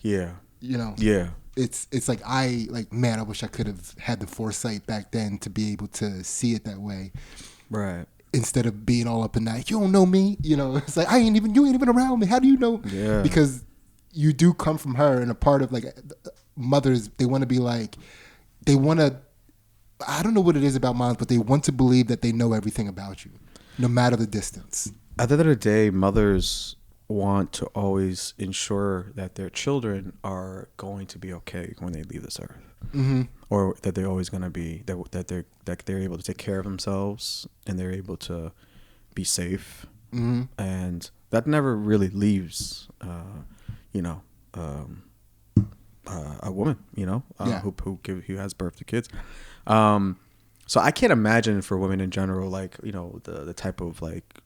Yeah. Yeah. It's like man, I wish I could have had the foresight back then to be able to see it that way, right? Instead of being all up in that, you don't know me, it's like you ain't even around me. How do you know? Yeah, because you do come from her, and a part of like mothers, they want to be like, they want to. I don't know what it is about moms, but they want to believe that they know everything about you, no matter the distance. At the end of the day, mothers want to always ensure that their children are going to be okay when they leave this earth, or that they're always going to be that they're able to take care of themselves and they're able to be safe and that never really leaves, you know, a woman, you know, who has birth to kids. So I can't imagine for women in general, like, you know, the type of like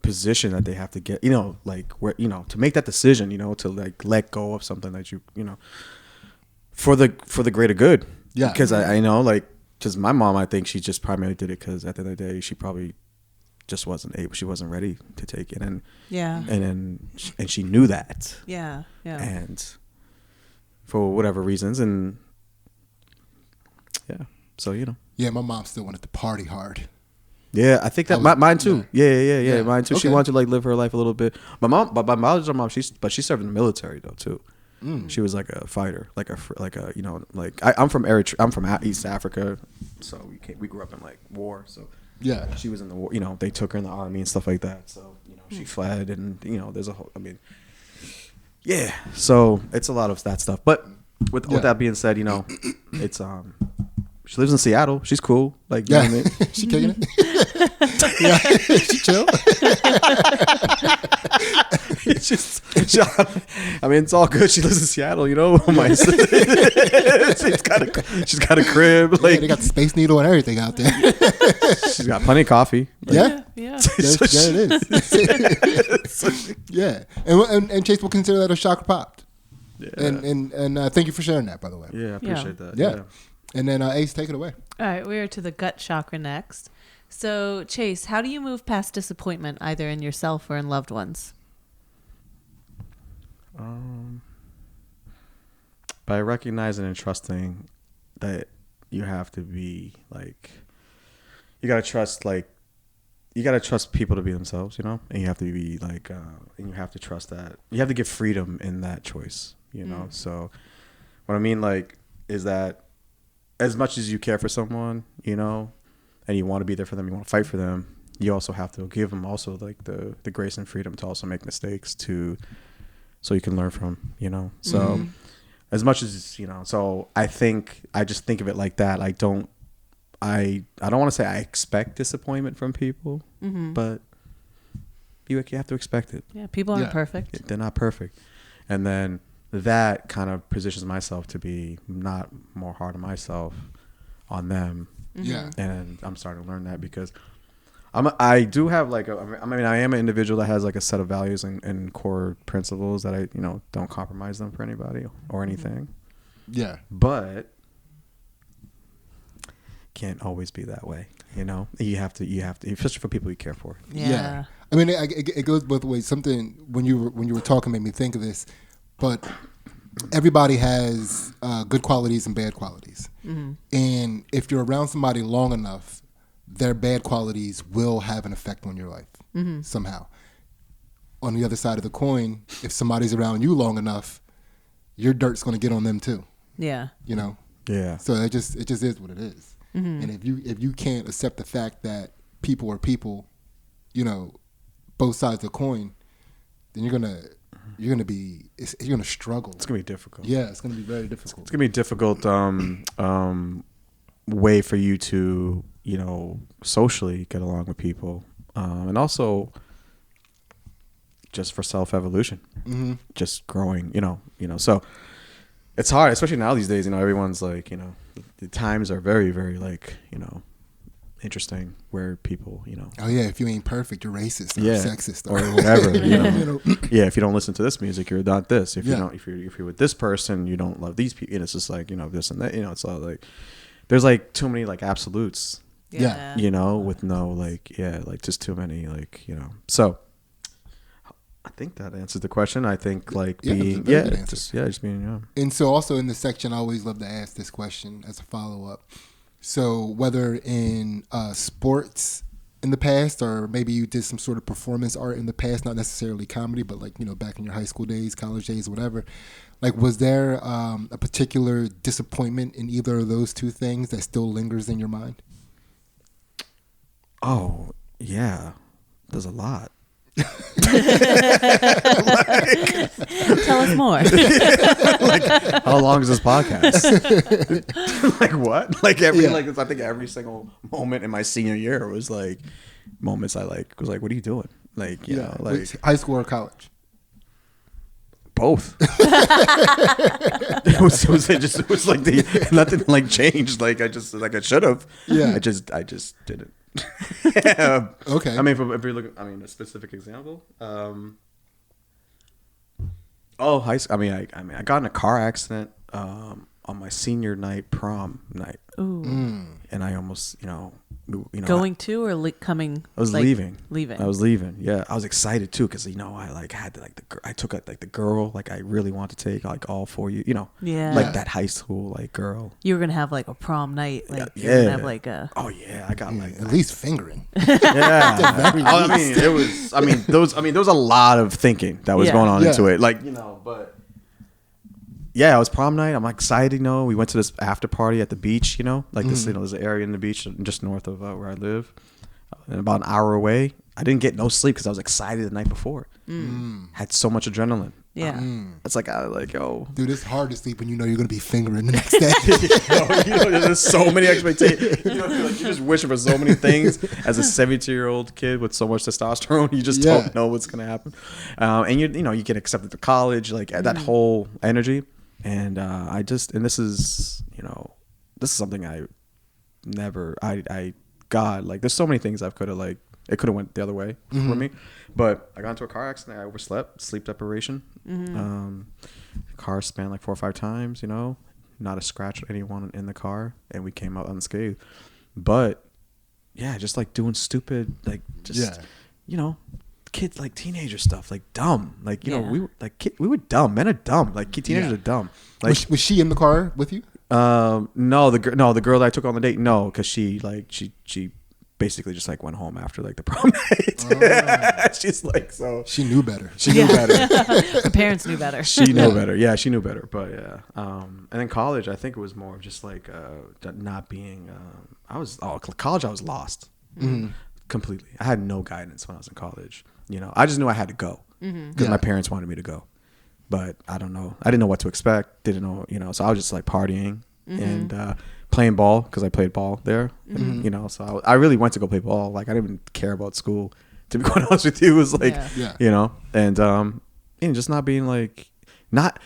position that they have to get, you know, like where, you know, to make that decision, you know, to like let go of something that you know, for the greater good. Yeah. Because I know, like, because my mom, I think she just primarily did it because at the end of the day, she probably just wasn't able, she wasn't ready to take it. And she knew that. Yeah. Yeah. And for whatever reasons, and yeah. So, you know. Yeah, my mom still wanted to party hard. Yeah, I think that mine too. Yeah, mine too. Okay. She wanted to like live her life a little bit. My biological mom, she served in the military though too. She was like a fighter, like a you know, like I'm from Eritrea. I'm from East Africa, so we grew up in like war. So yeah, she was in the war. You know, they took her in the army and stuff like that. So you know, she fled, and you know, there's a whole. I mean, yeah. So it's a lot of that stuff. But with that being said, you know, it's she lives in Seattle. She's cool. Like, you know what I mean? She kicking it. Yeah, she chill. It's just, I mean, it's all good. She lives in Seattle, you know. She's got a crib. Like, they got the Space Needle and everything out there. She's got plenty of coffee. Like, yeah. It is. Yeah, and Chase will consider that a chakra popped. Yeah. And thank you for sharing that, by the way. Yeah, I appreciate that. Yeah. And then Ace, take it away. All right, we are to the gut chakra next. So, Chase, how do you move past disappointment, either in yourself or in loved ones? By recognizing and trusting that you have to be like, you gotta trust people to be themselves, you know, and you have to be like, and you have to trust that you have to give freedom in that choice, you know. So, what I mean, like, is that as much as you care for someone, you know, and you want to be there for them, you want to fight for them, you also have to give them also like the grace and freedom to also make mistakes so you can learn from, you know. So as much as, you know, so I just think of it like that. I don't want to say I expect disappointment from people, but you have to expect it. Yeah, people aren't perfect. They're not perfect. And then that kind of positions myself to be not more hard on myself, on them. Yeah. And I'm starting to learn that because I do have like I am an individual that has like a set of values and core principles that I, you know, don't compromise them for anybody or anything. Yeah. But can't always be that way, you know. You have to, especially for people you care for. Yeah. I mean, it goes both ways. Something when you were talking made me think of this, but everybody has good qualities and bad qualities, and if you're around somebody long enough, their bad qualities will have an effect on your life somehow. On the other side of the coin, if somebody's around you long enough, your dirt's going to get on them too. Yeah. You know. Yeah. So it just is what it is. And if you can't accept the fact that people are people, you know, both sides of the coin, then you're gonna struggle. It's gonna be difficult. Yeah, it's gonna be very difficult. It's gonna be a difficult way for you to, you know, socially get along with people, and also just for self-evolution, just growing. You know. So it's hard, especially now these days. You know, everyone's like, you know, the times are very, very like, you know, interesting where people, you know. Oh yeah, if you ain't perfect, you're racist or sexist or whatever. You know. Yeah, if you don't listen to this music, you're not this. If you don't, if you're with this person, you don't love these people. And it's just like, you know, this and that. You know, it's all like there's like too many like absolutes. Yeah. You know, with no like like just too many like, you know. So I think that answers the question. I think like being just being And so also in this section, I always love to ask this question as a follow up. So whether in sports in the past, or maybe you did some sort of performance art in the past, not necessarily comedy, but like, you know, back in your high school days, college days, whatever, like was there a particular disappointment in either of those two things that still lingers in your mind? Oh, yeah. There's a lot. Tell us more. Like, how long is this podcast? Like what? Like I think every single moment in my senior year was like moments I like was like, what are you doing? Like, you know, like high school or college? both. it was like nothing like changed. Like I should have. Yeah. I just didn't. Yeah. Okay. I mean, if you're looking, a specific example. High school. I got in a car accident on my senior night, prom night. Ooh. And I almost, Going to or coming? I was like, leaving. Leaving. I was leaving. Yeah, I was excited too because I like had I took the girl like I really wanted to take like all 4 years. Yeah. Like that high school like girl. You were gonna have like a prom night. Like Yeah. you were gonna have like a. Oh yeah, I got like at least fingering. yeah. There was a lot of thinking that was going on into it. Like but. Yeah, it was prom night. I'm excited, we went to this after party at the beach, like this, there's an area in the beach just north of where I live. And about an hour away, I didn't get no sleep because I was excited the night before. Had so much adrenaline. Yeah. It's like, yo. Dude, it's hard to sleep when you know you're going to be fingering the next day. There's so many expectations. You're just wishing for so many things as a 72-year-old kid with so much testosterone. You just don't know what's going to happen. And you get accepted to college, like that whole energy. And this is something God, like there's so many things it could have went the other way for me, but I got into a car accident. I overslept, sleep deprivation. Car spanned like 4 or 5 times, not a scratch or anyone in the car, and we came out unscathed. But yeah, just like doing stupid, like just kids, like teenager stuff, like dumb, like we were like we were dumb. Men are dumb. Like teenagers are dumb. Like was she in the car with you? No, the girl that I took on the date, no, because she basically just like went home after like the prom night. She's like, so she knew better. She knew better. Her parents knew better. She knew better. Yeah, she knew better. But yeah, and then college, I think it was more of just like not being. College, I was lost completely. I had no guidance when I was in college. I just knew I had to go because my parents wanted me to go, but I don't know. I didn't know what to expect. Didn't know, so I was just like partying and playing ball because I played ball there. And, so I really went to go play ball. Like I didn't even care about school. To be quite honest with you, it was like, and just not being like, not.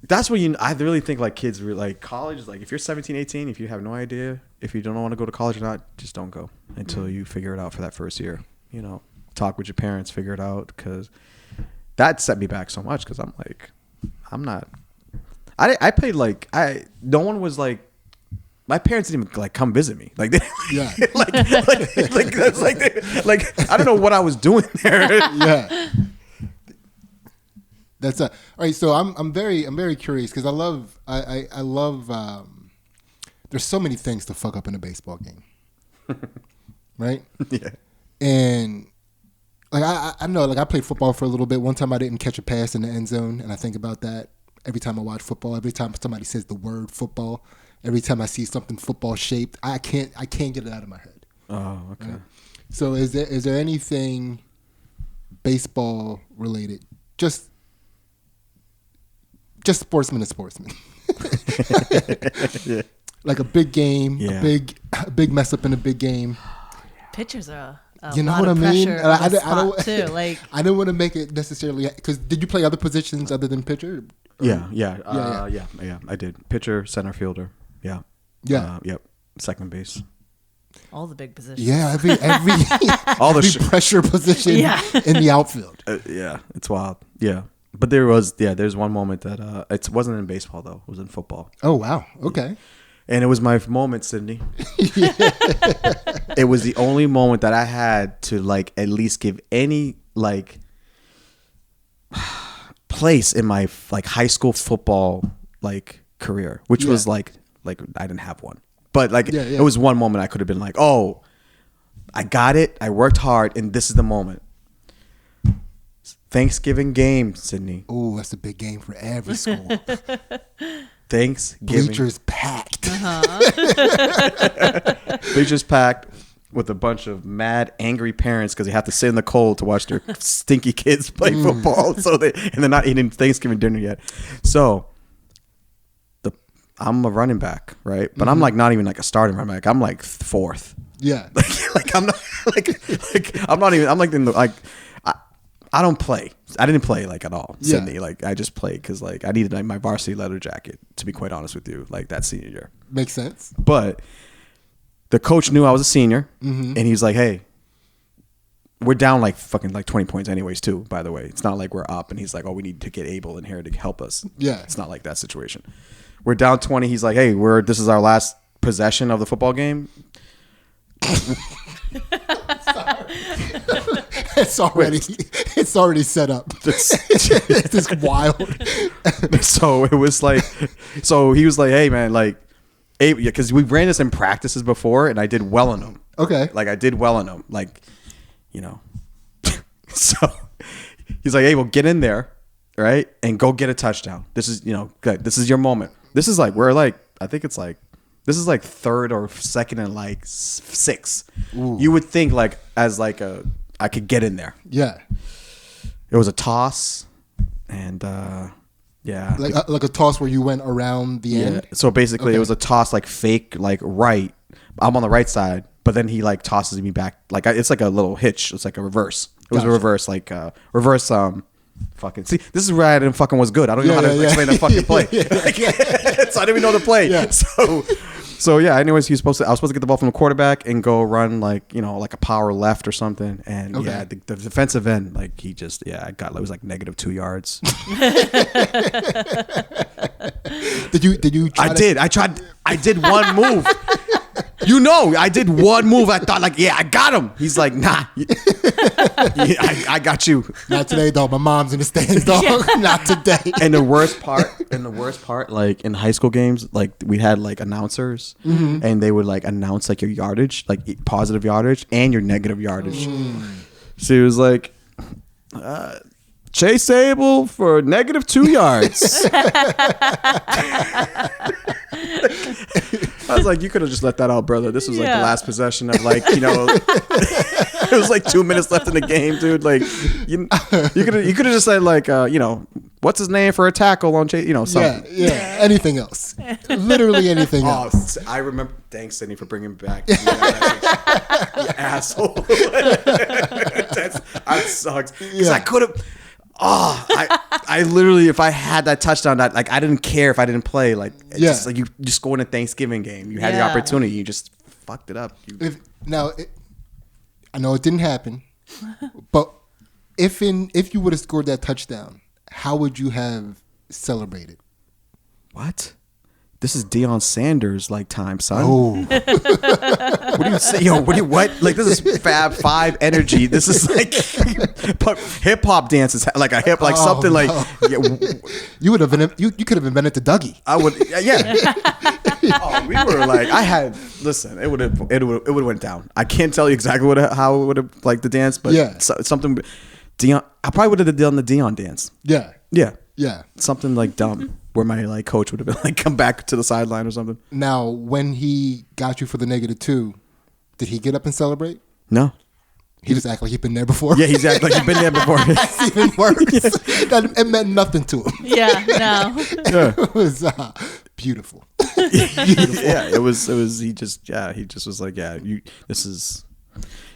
That's when I really think like kids were like college is like if you're 17, 18, if you have no idea if you don't want to go to college or not, just don't go until you figure it out for that first year. Talk with your parents, figure it out, because that set me back so much. Because I'm like, I'm not. I played like no one was like. My parents didn't even like come visit me. Like they, like that's like I don't know what I was doing there. Yeah. That's all right. So I'm very curious because I love there's so many things to fuck up in a baseball game, right? Yeah. And like I know, like I played football for a little bit. One time I didn't catch a pass in the end zone, and I think about that every time I watch football. Every time somebody says the word football, every time I see something football shaped, I can't get it out of my head. Oh, okay. Right? So is there anything baseball related? Just sportsman to sportsman. Yeah. Like a big game, a big mess up in a big game. Pitchers are a you know lot what of I mean? pressure on the spot too. Like I don't want to make it necessarily because did you play other positions other than pitcher? Yeah, I did. Pitcher, center fielder. Yeah. Yep. Second base. all the big positions. Yeah, every all every the pressure position in the outfield. Yeah, it's wild. Yeah. But there's one moment that it wasn't in baseball though. It was in football. Oh wow. Okay. And it was my moment, Sidney. It was the only moment that I had to like at least give any like place in my like high school football like career, which was like I didn't have one. But like it was one moment I could have been like, "Oh, I got it. I worked hard and this is the moment." Thanksgiving game, Sidney. Oh, that's a big game for every school. Thanksgiving. Bleachers packed. Bleachers packed with a bunch of mad, angry parents because they have to sit in the cold to watch their stinky kids play football. And they're not eating Thanksgiving dinner yet. So I'm a running back, right? But I'm like not even like a starting running back. I'm like fourth. Yeah. Like I'm not like I'm not even I'm like in the like I don't play. I didn't play like at all, Yeah. Sidney. Like I just played because like I needed like my varsity leather jacket. To be quite honest with you, like that senior year. Makes sense. But the coach knew I was a senior, and he's like, "Hey, we're down like fucking like 20 points anyways too, by the way. It's not like we're up." And he's like, "Oh, we need to get Abel in here to help us." Yeah. It's not like that situation. We're down 20. He's like, "Hey, this is our last possession of the football game." It's already set up. It's just wild. So it was like, so he was like, "Hey man, like, because we ran this in practices before and I did well in them." Okay. Like I did well in them. Like, you know, so he's like, "Hey, well, get in there, right, and go get a touchdown. This is, you know, good. This is your moment. This is like we're like I think it's like this is like third or second and like 6. Ooh. You would think like as like I could get in there. Yeah. It was a toss, and yeah, Like a toss where you went around the end. So basically, Okay. it was a toss like fake, like right. I'm on the right side, but then he like tosses me back. Like it's like a little hitch. It's like a reverse. It was Gotcha. a reverse, like reverse. Fucking see, this is where I didn't fucking was good. I don't even know how to explain the fucking play. So I didn't even know the play. Yeah. So yeah. Anyways, I was supposed to get the ball from the quarterback and go run like, you know, like a power left or something. And Okay. yeah, the defensive end, like he just I got it was like -2 yards. Did you? I did one move. You know, I did one move. I thought like, yeah, I got him. He's like, nah, I got you. Not today, dog. My mom's in the stands, dog. Not today. And the worst part, like in high school games, like we had like announcers, and they would like announce like your yardage, like positive yardage and your negative yardage. So it was like, Chase Abel for -2 yards. I was like, you could have just let that out, brother. This was like the last possession of like, you know, it was like 2 minutes left in the game, dude. Like you could have just said like, you know, what's his name for a tackle on Chase, you know, something. Yeah. Anything else? Literally anything else. I remember. Thanks, Sidney, for bringing me back. You asshole. That sucks. Because I could have. I literally, if I had that touchdown, that like I didn't care if I didn't play. Like, it's just like you just go in a Thanksgiving game. You had the opportunity, you just fucked it up. I know it didn't happen, but if you would have scored that touchdown, how would you have celebrated? What? This is Deion Sanders like time, son. Oh, What do you say? Yo, what? Like this is Fab Five energy. This is like hip hop dances, like a hip, like something no. like. Yeah, you would have been. You could have invented the Dougie. I would, yeah. We were like, listen, it would have went down. I can't tell you exactly how it would have like the dance, but something. Deion, I probably would have done the Deion dance. Yeah, something like dumb. Where my like coach would have been like, come back to the sideline or something. Now, when he got you for the -2, did he get up and celebrate? No. He just act like he'd been there before. Yeah, he's act like he's been there before. That's even worse. It meant nothing to him. Yeah, no. It was beautiful. Yeah, it was. He just was like, this is.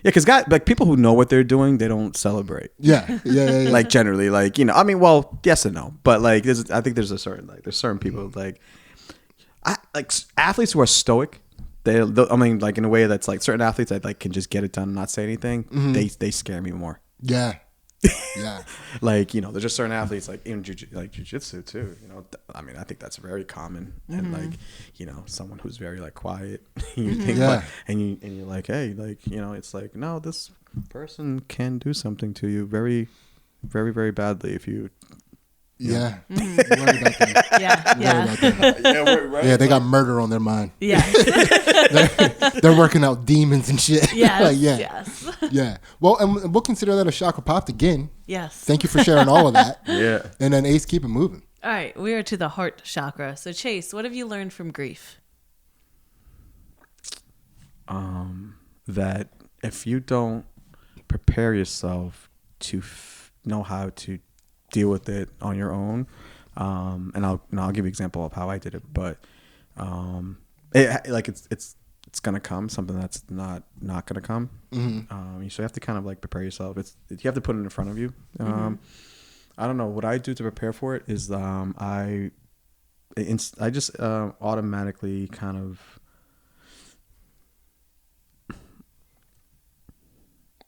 Yeah, because like people who know what they're doing, they don't celebrate. Yeah. Like generally, like, you know, I mean, well, yes and no, but like, I think there's certain people like athletes who are stoic. I mean, like in a way that's like certain athletes that like can just get it done and not say anything. They scare me more. Yeah. Like, you know, there's just certain athletes like in jiu-jitsu too, you know. I mean, I think that's very common. And like, you know, someone who's very like quiet, you think like, and you're like, hey, like, you know, it's like, no, this person can do something to you very, very, very badly if you. Yeah. Worry about that. Yeah. Yeah, they got murder on their mind. Yeah. They're working out demons and shit. Yes. Yes. Yeah. Well, and we'll consider that a chakra popped again. Yes. Thank you for sharing all of that. Yeah. And then Ace, keep it moving. All right, we are to the heart chakra. So Chase, what have you learned from grief? That if you don't prepare yourself to know how to deal with it on your own, and I'll give you an example of how I did it, but it's it's gonna come, something that's not gonna come. So you have to kind of like prepare yourself. You have to put it in front of you. I don't know what I do to prepare for it is I just automatically kind of,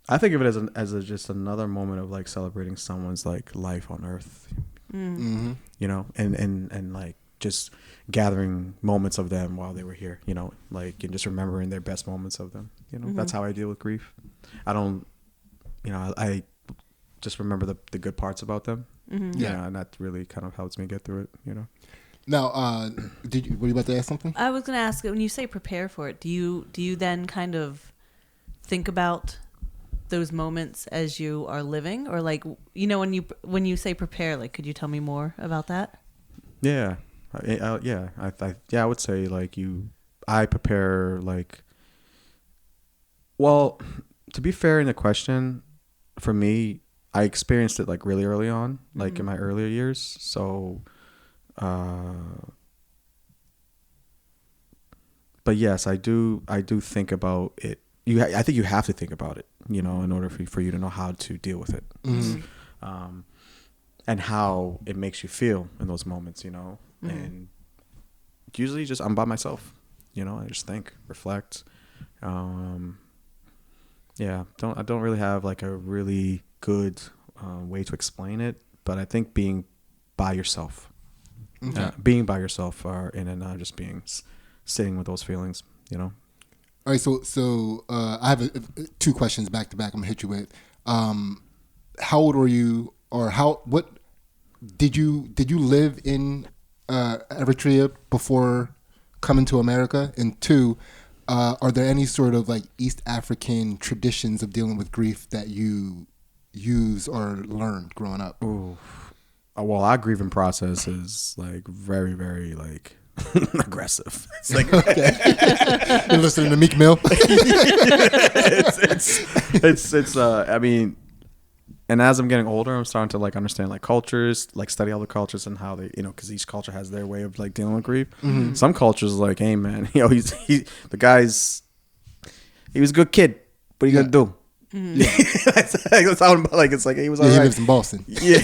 I think of it as just another moment of like celebrating someone's like life on earth, you know, and like just gathering moments of them while they were here, you know, like, and just remembering their best moments of them, you know. That's how I deal with grief. I don't, you know, I just remember the good parts about them. Yeah, and that really kind of helps me get through it, you know. Now, were you about to ask something? I was going to ask, when you say prepare for it, do you then kind of think about those moments as you are living, or like, you know, when you say prepare, like, could you tell me more about that? Yeah, I would say like I prepare like, well, to be fair in the question, for me, I experienced it like really early on, like in my earlier years. So, but yes, I do think about it. I think you have to think about it, you know, in order for you to know how to deal with it, and how it makes you feel in those moments, you know. And usually, just I'm by myself, you know. I just think, reflect. I don't really have like a really good way to explain it, but I think being by yourself, and not just sitting with those feelings, you know. All right, so I have two questions back to back. I'm gonna hit you with. How old were you, or what did you live in Eritrea before coming to America? And two, are there any sort of like East African traditions of dealing with grief that you use or learned growing up? Ooh. Well, our grieving process is like very, very like aggressive. It's like You're listening to Meek Mill. it's I mean, and as I'm getting older, I'm starting to like understand like cultures, like study other cultures and how they, you know, because each culture has their way of like dealing with grief. Some cultures like, hey man, you know, he was a good kid. What are you gonna do? That's how, like, it's like he was. Yeah, he lives in Boston. Yeah,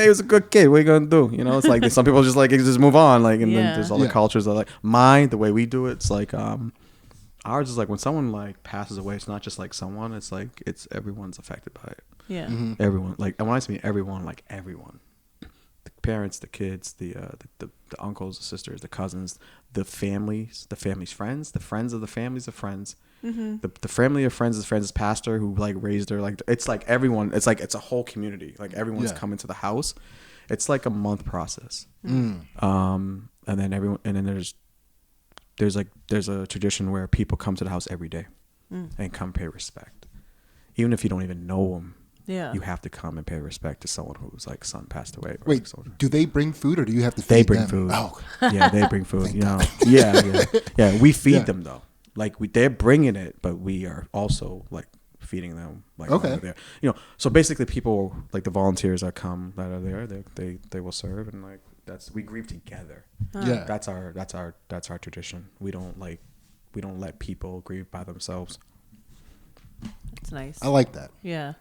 he was a good kid. What are you gonna do? You know, it's like some people just like just move on. Like, and then there's other cultures that like mine. The way we do it, it's like ours is like when someone like passes away, it's not just like someone. It's like everyone's affected by it. Yeah, everyone. Like, and when I say everyone, like everyone, the parents, the kids, the uncles, the sisters, the cousins, the family's friends, the friends of the families of friends. The family of friends' pastor who like raised her, like it's like everyone, it's like it's a whole community, like everyone's coming to the house. It's like a month process. And then there's a tradition where people come to the house every day and come pay respect, even if you don't even know them. You have to come and pay respect to someone whose like son passed away. Wait, do they bring food or do you have to feed them? They bring them? food. Oh, yeah, they bring food. You know, yeah. We feed them though. Like they're bringing it, but we are also like feeding them. Like over there, you know. So basically, people like the volunteers that are there, they will serve, and like we grieve together. Yeah, that's our tradition. We don't let people grieve by themselves. It's nice. I like that. Yeah.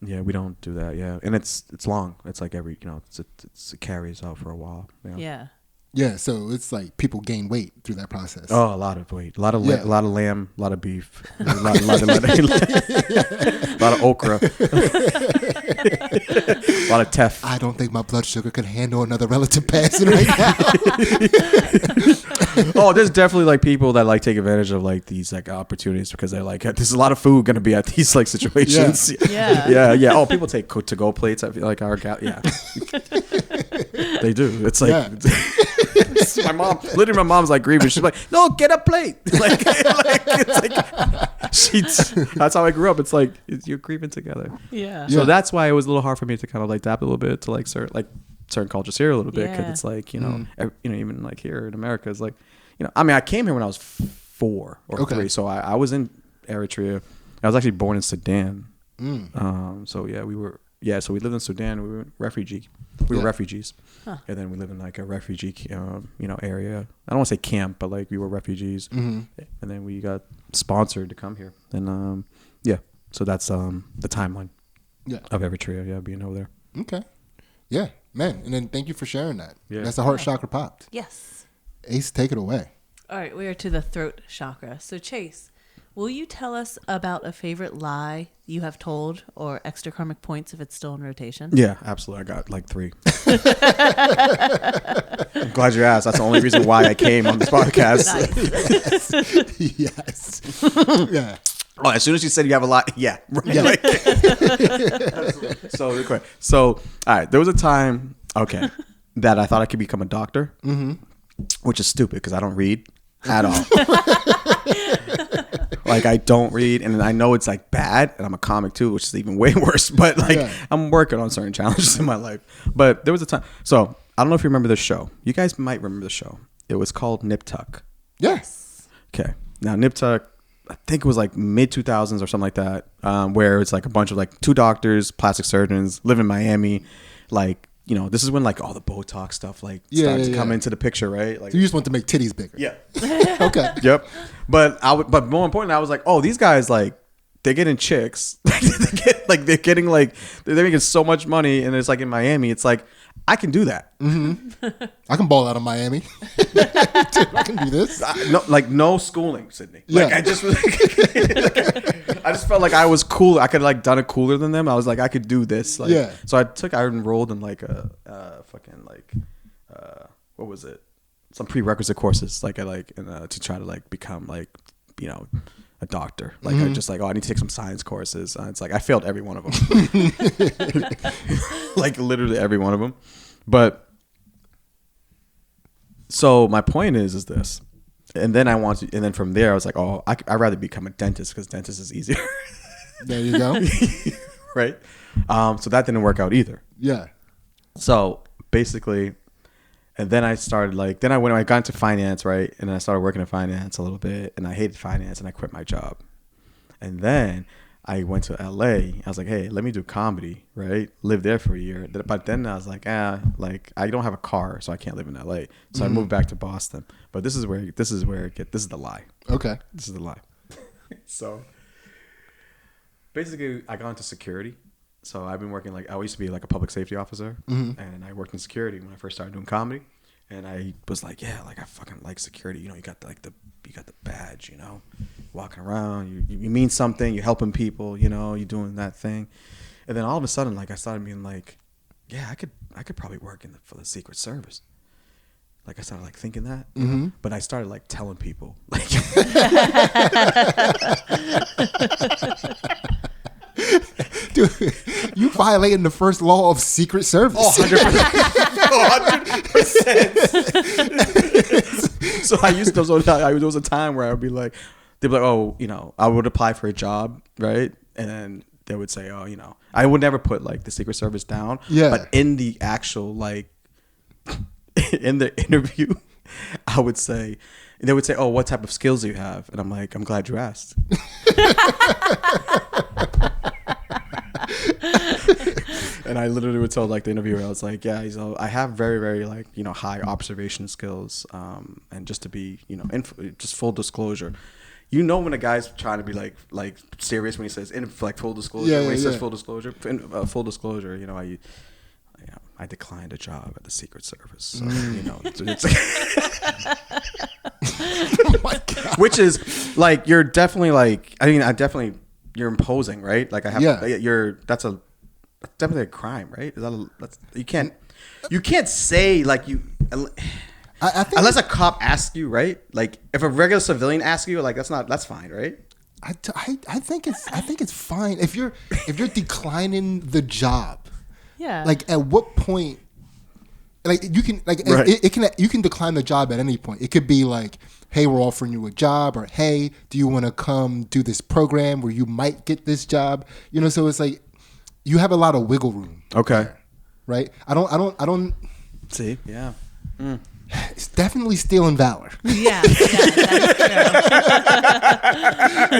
Yeah, we don't do that. Yeah, and it's long. It's like every, you know, it carries out for a while. You know? Yeah, so it's like people gain weight through that process. Oh, a lot of weight, a lot of lamb, a lot of beef, a lot of okra, a lot of teff. I don't think my blood sugar could handle another relative passing right now. Oh, there's definitely like people that like take advantage of like these like opportunities because they're like, there's a lot of food going to be at these like situations. Yeah. Oh, people take to go plates. I feel like they do. It's like. My mom's like grieving. She's like, no, get a plate. Like it's like that's how I grew up. It's like you're grieving together. Yeah. So that's why it was a little hard for me to kind of like adapt a little bit to like certain cultures here a little bit, because it's like, you know, even like here in America, it's like, you know, I mean, I came here when I was 4 or 3, so I was in Eritrea. I was actually born in Sudan. So yeah, we were Yeah, so we lived in Sudan. We were refugee. We were refugees, Huh. and then we lived in like a refugee, area. I don't want to say camp, but like we were refugees, and then we got sponsored to come here, and so that's the timeline of Eritrea. Yeah, being over there. Okay. Yeah, man. And then thank you for sharing that. Yeah. That's the heart chakra popped. Yes. Ace, take it away. All right, we are to the throat chakra. So, Chase, will you tell us about a favorite lie you have told or extra karmic points if it's still in rotation? Yeah, absolutely. I got like 3. I'm glad you asked. That's the only reason why I came on this podcast. Nice. Yes. Yeah. Oh, as soon as you said you have a lot, yeah. Right. Yeah. So real quick. So, all right, there was a time, that I thought I could become a doctor, which is stupid because I don't read at all. Like I don't read, and I know it's like bad, and I'm a comic too, which is even way worse. But like I'm working on certain challenges in my life. But there was a time. So I don't know if you remember the show. You guys might remember the show. It was called Nip Tuck. Yes. Okay. Now Nip Tuck, I think it was like mid 2000s or something like that, where it's like a bunch of like 2 doctors, plastic surgeons, live in Miami. Like, this is when like all the Botox stuff like started to come into the picture, right? Like So you just want to make titties bigger. yeah. Okay. Yep. But more importantly, I was like, oh, these guys like they're getting chicks. they're making so much money, and it's like in Miami, it's like I can do that. I can ball out of Miami. Dude, I can do this. No schooling, Sidney. Yeah. Like I just I just felt like I was cool. I could like done it cooler than them. I was like, I could do this. Like, Yeah. So I enrolled in like a fucking like what was it? Some prerequisite courses like to try to like become like a doctor. Like I just like I need to take some science courses. It's like I failed every one of them. Like literally every one of them. But so my point is this. And then from there I was like, oh, I'd rather become a dentist because dentist is easier. There you go. Right? So that didn't work out either. Yeah. So basically, and then I started when I got into finance, right? And then I started working in finance a little bit, and I hated finance, and I quit my job. And then I went to LA. I was like, hey, let me do comedy, right? Live there for a year. But then I was like, I don't have a car, so I can't live in LA. So I moved back to Boston. But this is the lie. Okay. This is the lie. So basically, I got into security. So I've been working I used to be like a public safety officer, and I worked in security when I first started doing comedy. And I was like, yeah, like I fucking like security. You got the badge, walking around. You mean something. You're helping people. You're doing that thing. And then all of a sudden, like I started being like, yeah, I could probably work for the Secret Service. Like I started like thinking that, but I started like telling people like. Dude, you violating the first law of Secret Service. Oh, 100%. So there was a time where they'd be like, oh, I would apply for a job, right? And then they would say, oh, I would never put like the Secret Service down. Yeah. But in the actual in the interview, they would say, oh, what type of skills do you have? And I'm like, I'm glad you asked. And I literally would tell like the interviewer, I was like, yeah, I have very, very high observation skills. And just to be, just full disclosure, when a guy's trying to be like serious when he says full disclosure, full disclosure, I declined a job at the Secret Service. So, it's Oh my God. which is like, you're definitely you're imposing, right? Like that's definitely a crime, right? You can't say like you, I think unless a cop asks you, right? Like if a regular civilian asks you, like that's fine, right? I think it's fine if you're declining the job. Yeah. Like at what point? Like you can Right. you can decline the job at any point. It could be like, hey, we're offering you a job, or hey, do you want to come do this program where you might get this job? So it's like you have a lot of wiggle room. Okay. There, right? I don't See, yeah. It's definitely stealing valor. Yeah, that's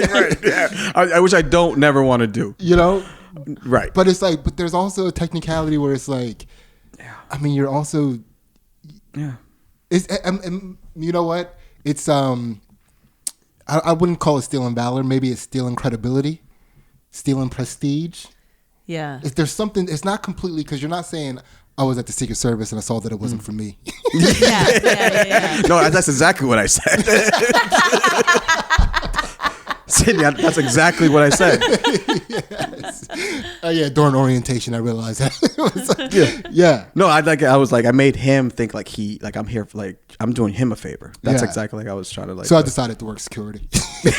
true. Right. Yeah. Which I don't never want to do. Right. But it's like, but there's also a technicality where it's like, I mean, you're also, it's, and you know what? It's, I wouldn't call it stealing valor. Maybe it's stealing credibility, stealing prestige. Yeah. If there's something, it's not completely, because you're not saying, I was at the Secret Service and I saw that it wasn't for me. Yeah. No, that's exactly what I said. Sidney, that's exactly what I said. Yes. Yeah, during orientation, I realized that. It was like, yeah. No, I made him think like I'm here for, like, I'm doing him a favor. That's Yeah. exactly like I was trying to like. So I decided to work security. I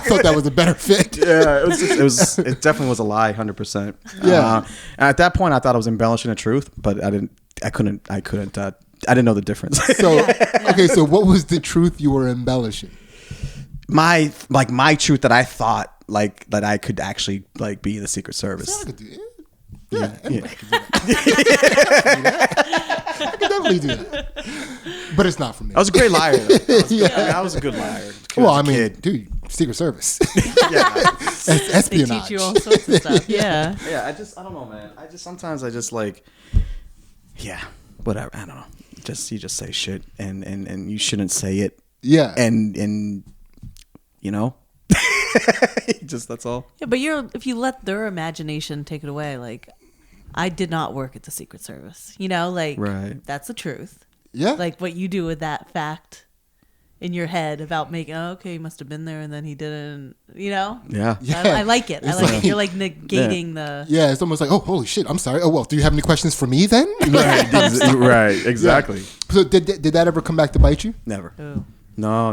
thought that was a better fit. Yeah, it definitely was a lie, 100%. Yeah. And at that point, I thought I was embellishing the truth, but I couldn't. I didn't know the difference. So, okay, so what was the truth you were embellishing? my truth that I thought like that I could actually like be in the Secret Service. So I could do it. Yeah, anybody could do that. I could definitely do that. But it's not for me. I was a great liar. Yeah. I was a good liar. Well, I mean, dude, Secret Service. Yeah. That's They espionage. teach you all sorts of stuff. Yeah. Yeah, I don't know, man. Sometimes I just like, yeah, whatever. I don't know. You just say shit and you shouldn't say it. Yeah. And you know, just that's all. Yeah, but if you let their imagination take it away, like, I did not work at the Secret Service. You know, like, Right. That's the truth. Yeah. Like what you do with that fact in your head about making, oh, okay, he must have been there and then he didn't, you know? Yeah. I like it. I It's like like- it. You're like negating the. Yeah, it's almost like, oh, holy shit, I'm sorry. Oh, well, do you have any questions for me then? Right. Exactly. So did that ever come back to bite you? Never. Oh. No.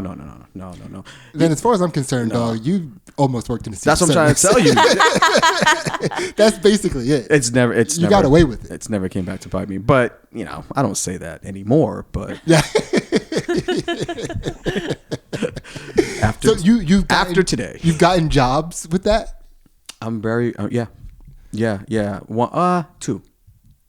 Then as far as I'm concerned, dog, you almost worked in the Secret That's what I'm trying to Service. tell you. That's basically it. You You got away with it. It's never came back to bite me. But, you know, I don't say that anymore. But Yeah. after So you've gotten, after today, you've gotten jobs with that? I'm very yeah. Two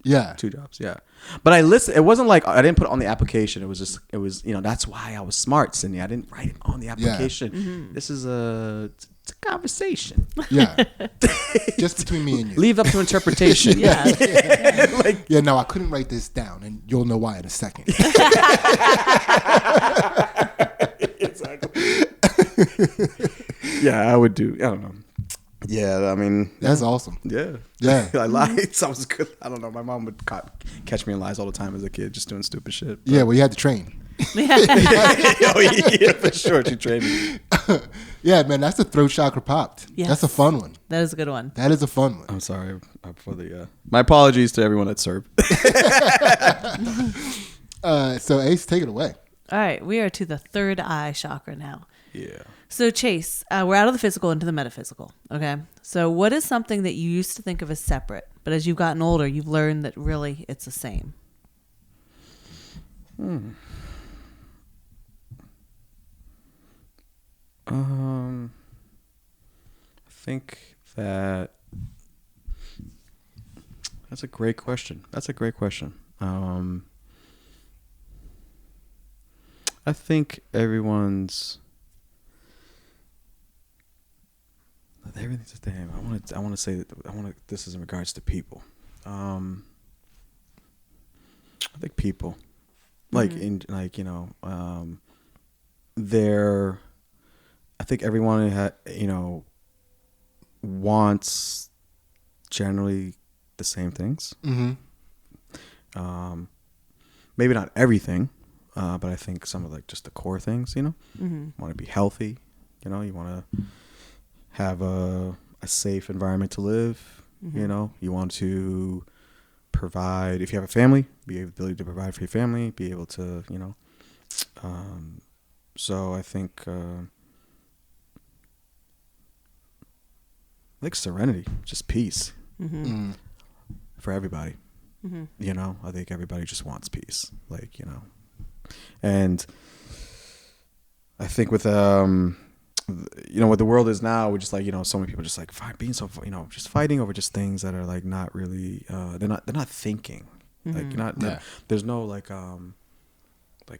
Yeah. jobs. Yeah. But I listened. It wasn't like I didn't put it on the application. It was you know, that's why I was smart, Sidney. I didn't write it on the application. Mm-hmm. This is it's a conversation. Yeah. Just between me and you. Leave up to interpretation. Yeah. Yeah, no, I couldn't write this down, and you'll know why in a second. Yeah, I would do. I don't know. Yeah, I mean, That's awesome. yeah. Yeah. I lied. Sounds good. I don't know. My mom would catch me in lies all the time as a kid, just doing stupid shit. Yeah, well, you had to train. Yeah, for sure. She trained me. Yeah, man, that's the throat chakra popped. Yes. That's a fun one. That is a good one. That is a fun one. I'm sorry for the. My apologies to everyone that served. So Ace, take it away. All right. We are to the third eye chakra now. Yeah. So, Chase, we're out of the physical into the metaphysical. Okay. So, what is something that you used to think of as separate, but as you've gotten older, you've learned that really it's the same? I think that's a great question. I think everything's the same. I want to say that this is in regards to people. I think people, like in like, you know, I think everyone wants generally the same things. Mm-hmm. Maybe not everything, but I think some of like just the core things. You know, want to be healthy. You know, you want to have a safe environment to live. You know, you want to provide, if you have a family, be able to provide for your family, be able to, you know. So I think serenity, just peace for everybody. You know, I think everybody just wants peace, like, you know. And I think with you know, what the world is now, we're just like, you know, so many people just like being so, you know, just fighting over just things that are like not really they're not thinking. Like, you're not there's no like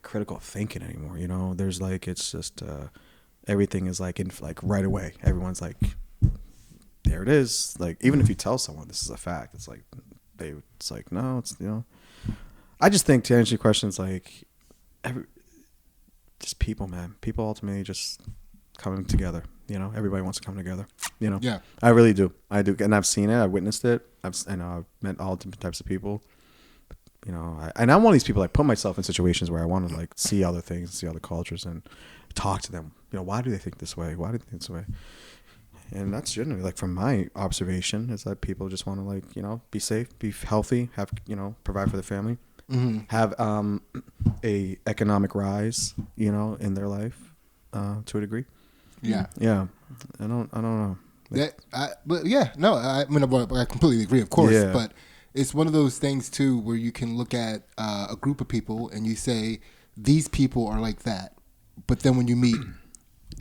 critical thinking anymore, you know. There's like, it's just everything is like in like right away. Everyone's like there it is. Like, even if you tell someone this is a fact, it's like no, it's, you know. I just think, to answer your questions, like, just people, man. People ultimately just coming together. You know, everybody wants to come together. You know, Yeah, I really do. I do, and I've seen it. I've witnessed it. I've met all different types of people. You know, and I'm one of these people. I put myself in situations where I want to like see other things, see other cultures, and talk to them. You know, why do they think this way? Why do they think this way? And that's generally, like, from my observation, is that people just want to, like, you know, be safe, be healthy, have, you know, provide for their family, have a economic rise, you know, in their life to a degree. yeah, Yeah, I don't know. I mean, I completely agree, of course, Yeah. but it's one of those things too where you can look at a group of people and you say these people are like that, but then when you meet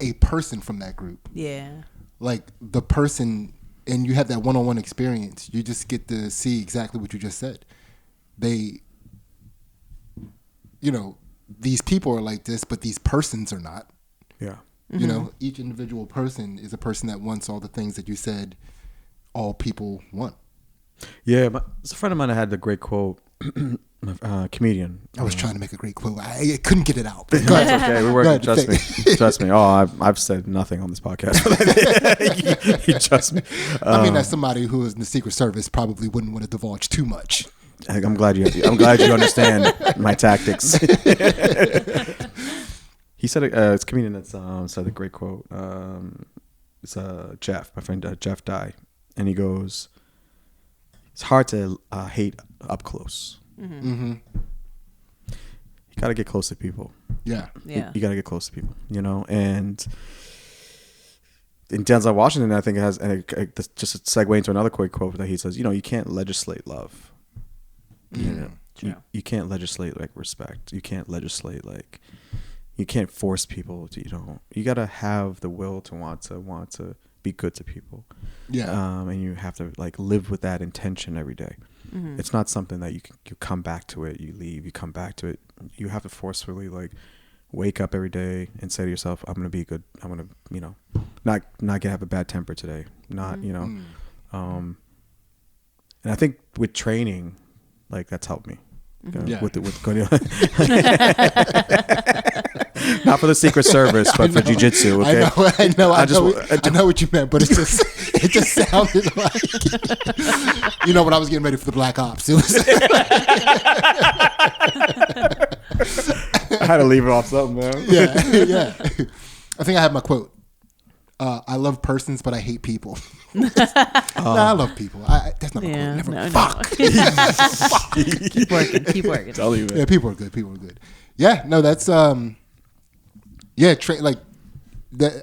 a person from that group, Yeah. like the person, and you have that one-on-one experience, you just get to see exactly what you just said. They, you know, these people are like this, but these persons are not. Yeah. You know, each individual person is a person that wants all the things that you said all people want. Yeah, it's a friend of mine that had the great quote, comedian. I was trying to make a great quote. I couldn't get it out. But That's okay. We're working. Go ahead, Trust me. Trust me. Oh, I've said nothing on this podcast. You trust me. I mean, as somebody who is in the Secret Service, probably wouldn't want to divulge too much. I'm glad you understand my tactics. He said it's a comedian that's said a great quote. It's Jeff, my friend Jeff Dye, and he goes, "It's hard to hate up close. You got to get close to people. Yeah. Yeah. You got to get close to people. You know." And in Denzel Washington, I think it has, and just a segue into another quick quote that he says, "You know, you can't legislate love. You know, you can't legislate like respect. You can't legislate like." You can't force people to, you know, you got to have the will to want to be good to people. Yeah. And you have to like live with that intention every day. It's not something that you come back to it, you leave, you come back to it. You have to forcefully like wake up every day and say to yourself, I'm going to be good. I'm going to, you know, not gonna have a bad temper today. Not, you know, and I think with training, like that's helped me. Yeah. With not for the Secret Service, but for jiu-jitsu. Okay? I know what you meant, but it just sounded like, you know, when I was getting ready for the Black Ops, it was. I had to leave it off something, man. Yeah. I think I have my quote. I love persons, but I hate people. I love people. That's not my quote. Never. Fuck. Keep working. Tell you, man. Yeah, people are good. Yeah, no, that's like that.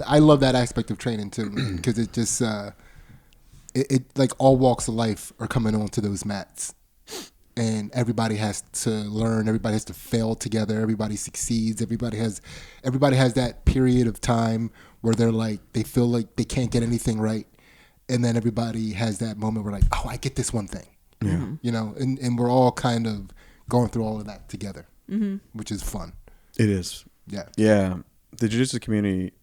I love that aspect of training too, because it just it like all walks of life are coming onto those mats, and everybody has to learn. Everybody has to fail together. Everybody succeeds. Everybody has that period of time where they're like they feel like they can't get anything right, and then everybody has that moment where like, oh, I get this one thing. Yeah. You know, and we're all kind of going through all of that together, which is fun. It is. Yeah. Yeah. The jiu-jitsu community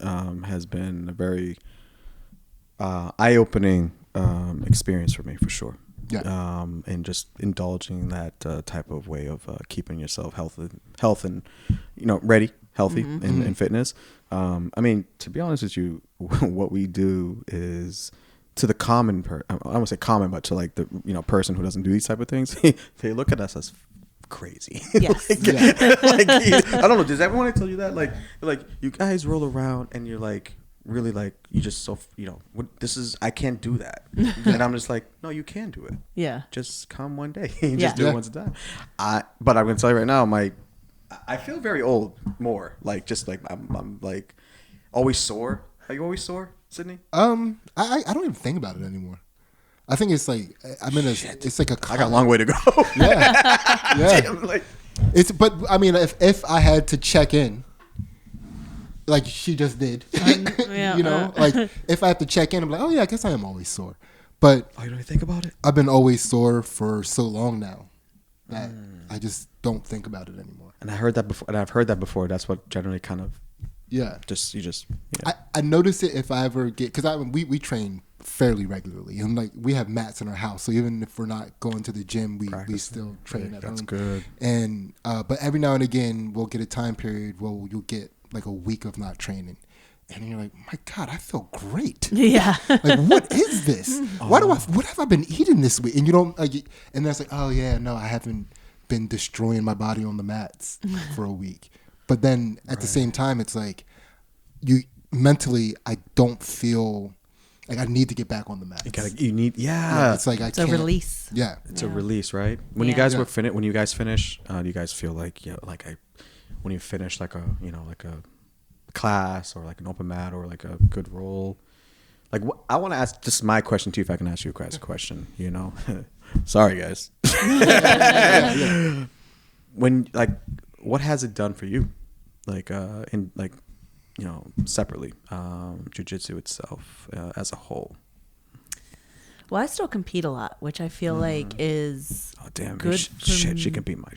has been a very eye-opening experience for me, for sure. Yeah. And just indulging that type of way of keeping yourself health and, you know, ready, healthy, and fitness. I mean, to be honest with you, what we do is to the common I don't want to say common, but to like the, you know, person who doesn't do these type of things, they look at us as crazy. Yes. like, I don't know. Does everyone tell you that? Like you guys roll around and you're like, really like, you just so, you know, I can't do that. And I'm just like, no, you can do it. Yeah. Just come one day and just do it once a time. But I'm going to tell you right now, I feel very old more. Like, just like, I'm like always sore. Are you always sore, Sidney? I don't even think about it anymore. I think it's like it's like a. I got a long way to go. Yeah. Damn, like, But I mean, if I had to check in, like she just did, you know, like if I have to check in, I'm like, oh yeah, I guess I am always sore. But you don't think about it. I've been always sore for so long now that I just don't think about it anymore. And I've heard that before. That's what generally kind of Yeah. I notice it if I ever get, because we train fairly regularly, and like we have mats in our house, so even if we're not going to the gym, we still train at home. That's good. And but every now and again we'll get a time period where you'll get like a week of not training, and you're like, my God, I feel great. Yeah. Like, what is this? What have I been eating this week? And you don't like, and that's like, oh yeah, no, I haven't been destroying my body on the mats for a week. But then at the same time, it's like you mentally, I don't feel like I need to get back on the mats. It's like It's a release. Yeah, it's a release, right? When you guys when you guys finish, do you guys feel like when you finish like a like a class or like an open mat or like a good roll? Like I want to ask just my question too, if I can ask you guys a question. Sorry guys. When like, what has it done for you? Like in like, separately, jiu-jitsu itself as a whole. Well, I still compete a lot, which I feel like is good. She can beat my.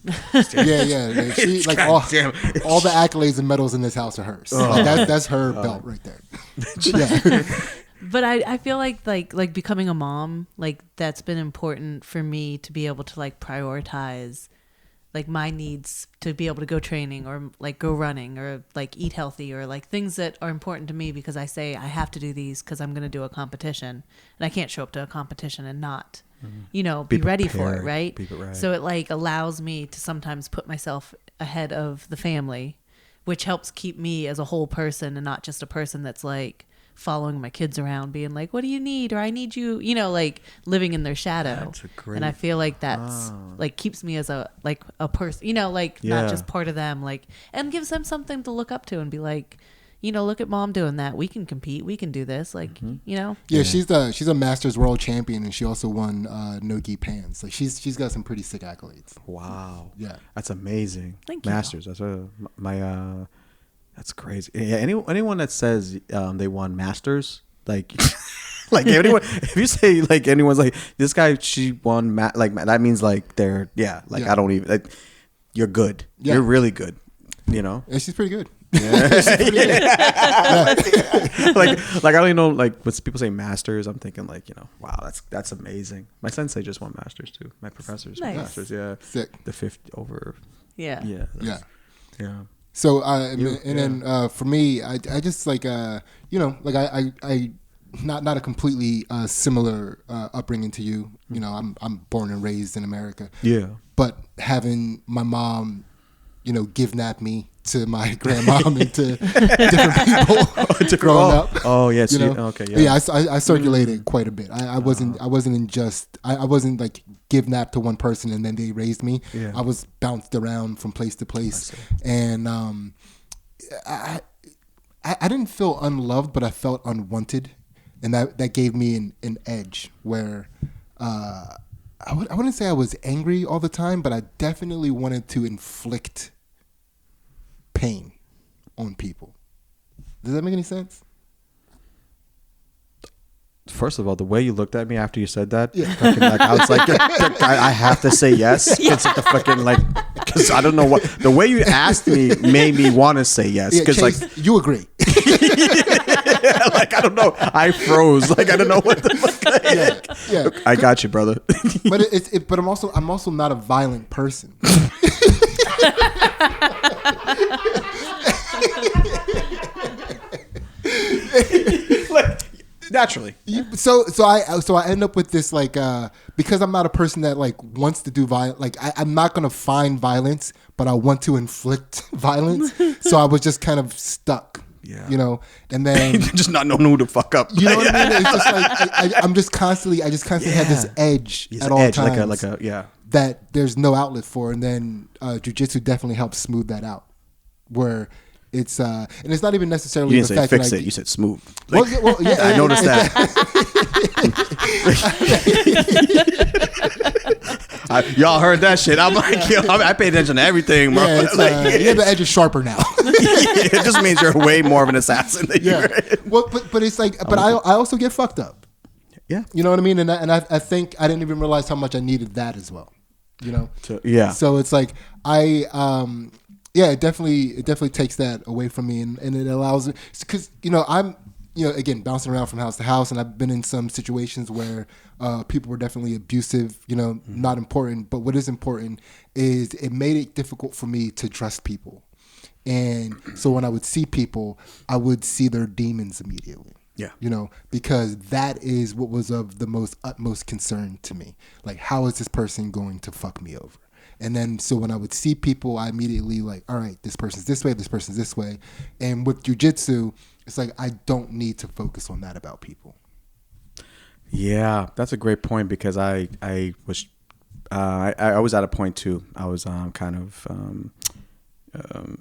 Yeah. She like all the accolades and medals in this house are hers. Like, that's her belt right there. Yeah. But I feel like becoming a mom, like that's been important for me to be able to like prioritize like my needs to be able to go training or like go running or like eat healthy or like things that are important to me, because I say I have to do these because I'm going to do a competition and I can't show up to a competition and not, be ready for it. Right. So it like allows me to sometimes put myself ahead of the family, which helps keep me as a whole person and not just a person that's like following my kids around being like, what do you need? Or I need you, like living in their shadow. And I feel like that's like keeps me as a person, not just part of them, like, and gives them something to look up to and be like, look at mom doing that. We can compete. We can do this. Like, Yeah, she's a Masters world champion, and she also won no-gi pans. Like she's got some pretty sick accolades. Wow. Yeah. That's amazing. Thank you. Masters. That's that's crazy. Yeah, anyone that says they won Masters, like, like anyone, if you say like anyone's like this guy, she won like that means like they're I don't even like, you're good. Yeah. You're really good. Yeah, she's pretty good. Yeah. Like I don't even know, like when people say Masters, I'm thinking like, wow, that's amazing. My sensei just won Masters too. My professors won Masters. Yeah, sick. The 50 over. Yeah. Yeah. So then for me, I just like I not a completely similar upbringing to you. I'm born and raised in America. Yeah. But having my mom, give me to my grandmom and to different people growing up. Oh yeah. Okay. Yeah. Yeah. I circulated quite a bit. I wasn't like give nap to one person and then they raised me. Yeah. I was bounced around from place to place, and I didn't feel unloved, but I felt unwanted, and that gave me an edge where I wouldn't say I was angry all the time, but I definitely wanted to inflict pain on people. Does that make any sense? First of all, the way you looked at me after you said that, like, I was like, I have to say yes. It's like the fucking because I don't know what the way you asked me made me want to say yes. Because like you agree. Like I don't know, I froze. Like I don't know what the fuck. Yeah. I got you, brother. But I'm also not a violent person. Naturally. So I end up with this like because I'm not a person that like wants to do violence. Like I'm not gonna find violence, but I want to inflict violence. So I was just kind of stuck. Yeah. And then just not knowing who to fuck up. You know what I mean? It's just like I just constantly have this edge at all times. Like a that there's no outlet for, and then jiu-jitsu definitely helps smooth that out. Where it's and it's not even necessarily you didn't the say fact fix that it. You said smooth. Well, yeah, I noticed that. Y'all heard that shit. I'm like, I pay attention to everything, bro. Yeah, the edge is sharper now. It just means you're way more of an assassin than you were. Well, but it's like, but I also get fucked up. Yeah, you know what I mean, and I think I didn't even realize how much I needed that as well. Yeah. So it's like Yeah, it definitely takes that away from me, and it allows it because I'm again bouncing around from house to house, and I've been in some situations where people were definitely abusive. Not important, but what is important is it made it difficult for me to trust people, and so when I would see people, I would see their demons immediately. Yeah. Because that is what was of the utmost concern to me. Like, how is this person going to fuck me over? And then, so when I would see people, I immediately like, all right, this person's this way, this person's this way. And with jujitsu, it's like, I don't need to focus on that about people. Yeah, that's a great point because I was at a point too. I was kind of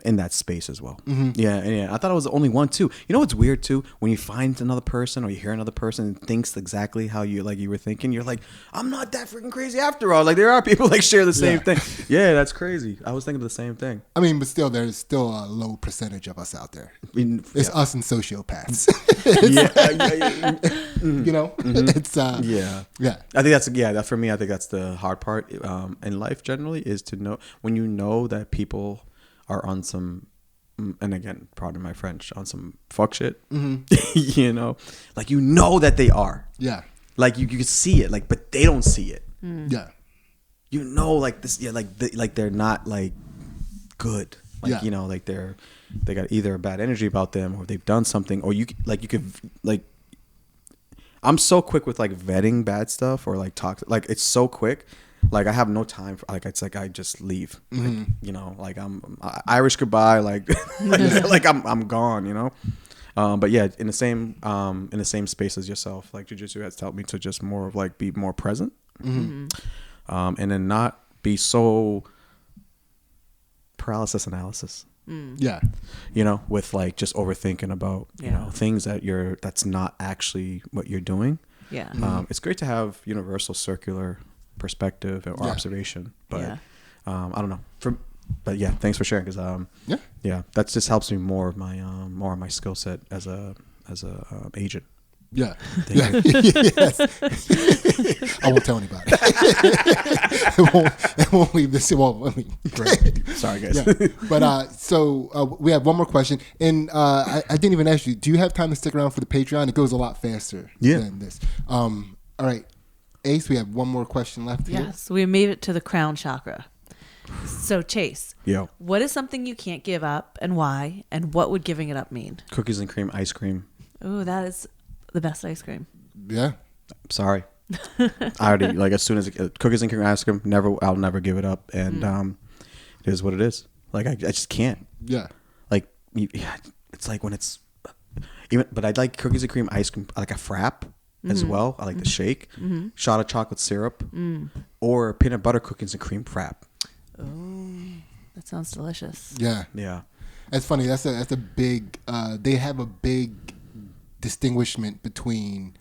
in that space as well. Mm-hmm. Yeah. I thought I was the only one too. You know what's weird too? When you find another person or you hear another person thinks exactly how you were thinking, you're like, I'm not that freaking crazy after all. Like there are people like share the same thing. Yeah, that's crazy. I was thinking the same thing. I mean, but still, there's still a low percentage of us out there. It's us and sociopaths. It's yeah. I think that for me, I think that's the hard part in life generally is to know when you know that people are on some, and again, pardon my French, on some fuck shit, like that they are. Yeah. Like you can see it, like, but they don't see it. Mm. Yeah. Like this, like they're not like good. Like, like they got either a bad energy about them or they've done something or you could I'm so quick with like vetting bad stuff or like toxic, like it's so quick. Like I have no time for it's like I just leave. Mm-hmm. Like I'm Irish goodbye. Like like I'm gone. But yeah, in the same space as yourself, like jiu-jitsu has helped me to just more of like be more present, and then not be so paralysis analysis. Yeah, with like just overthinking about things that's not actually what you're doing. Yeah, it's great to have universal circular perspective or observation, but I don't know. But yeah, thanks for sharing because that just helps me more of my skill set as a agent. Yeah. Yes. I won't tell anybody. It won't leave this. Great. Sorry, guys. Yeah. But so we have one more question, and I didn't even ask you. Do you have time to stick around for the Patreon? It goes a lot faster than this. All right, Ace. We have one more question left. Yes, we made it to the crown chakra. So Chase, what is something you can't give up, and why? And what would giving it up mean? Cookies and cream ice cream. Oh, that is the best ice cream. Yeah. Sorry. I already like as soon as cookies and cream ice cream. I'll never give it up, and it is what it is. Like I just can't. Yeah. Like it's like when it's even, but I like cookies and cream ice cream. I like a frap as well. I like the shake, shot of chocolate syrup, or peanut butter cookies and cream frap. Oh, that sounds delicious. Yeah. Yeah. That's funny. That's a big. They have a big distinguishment between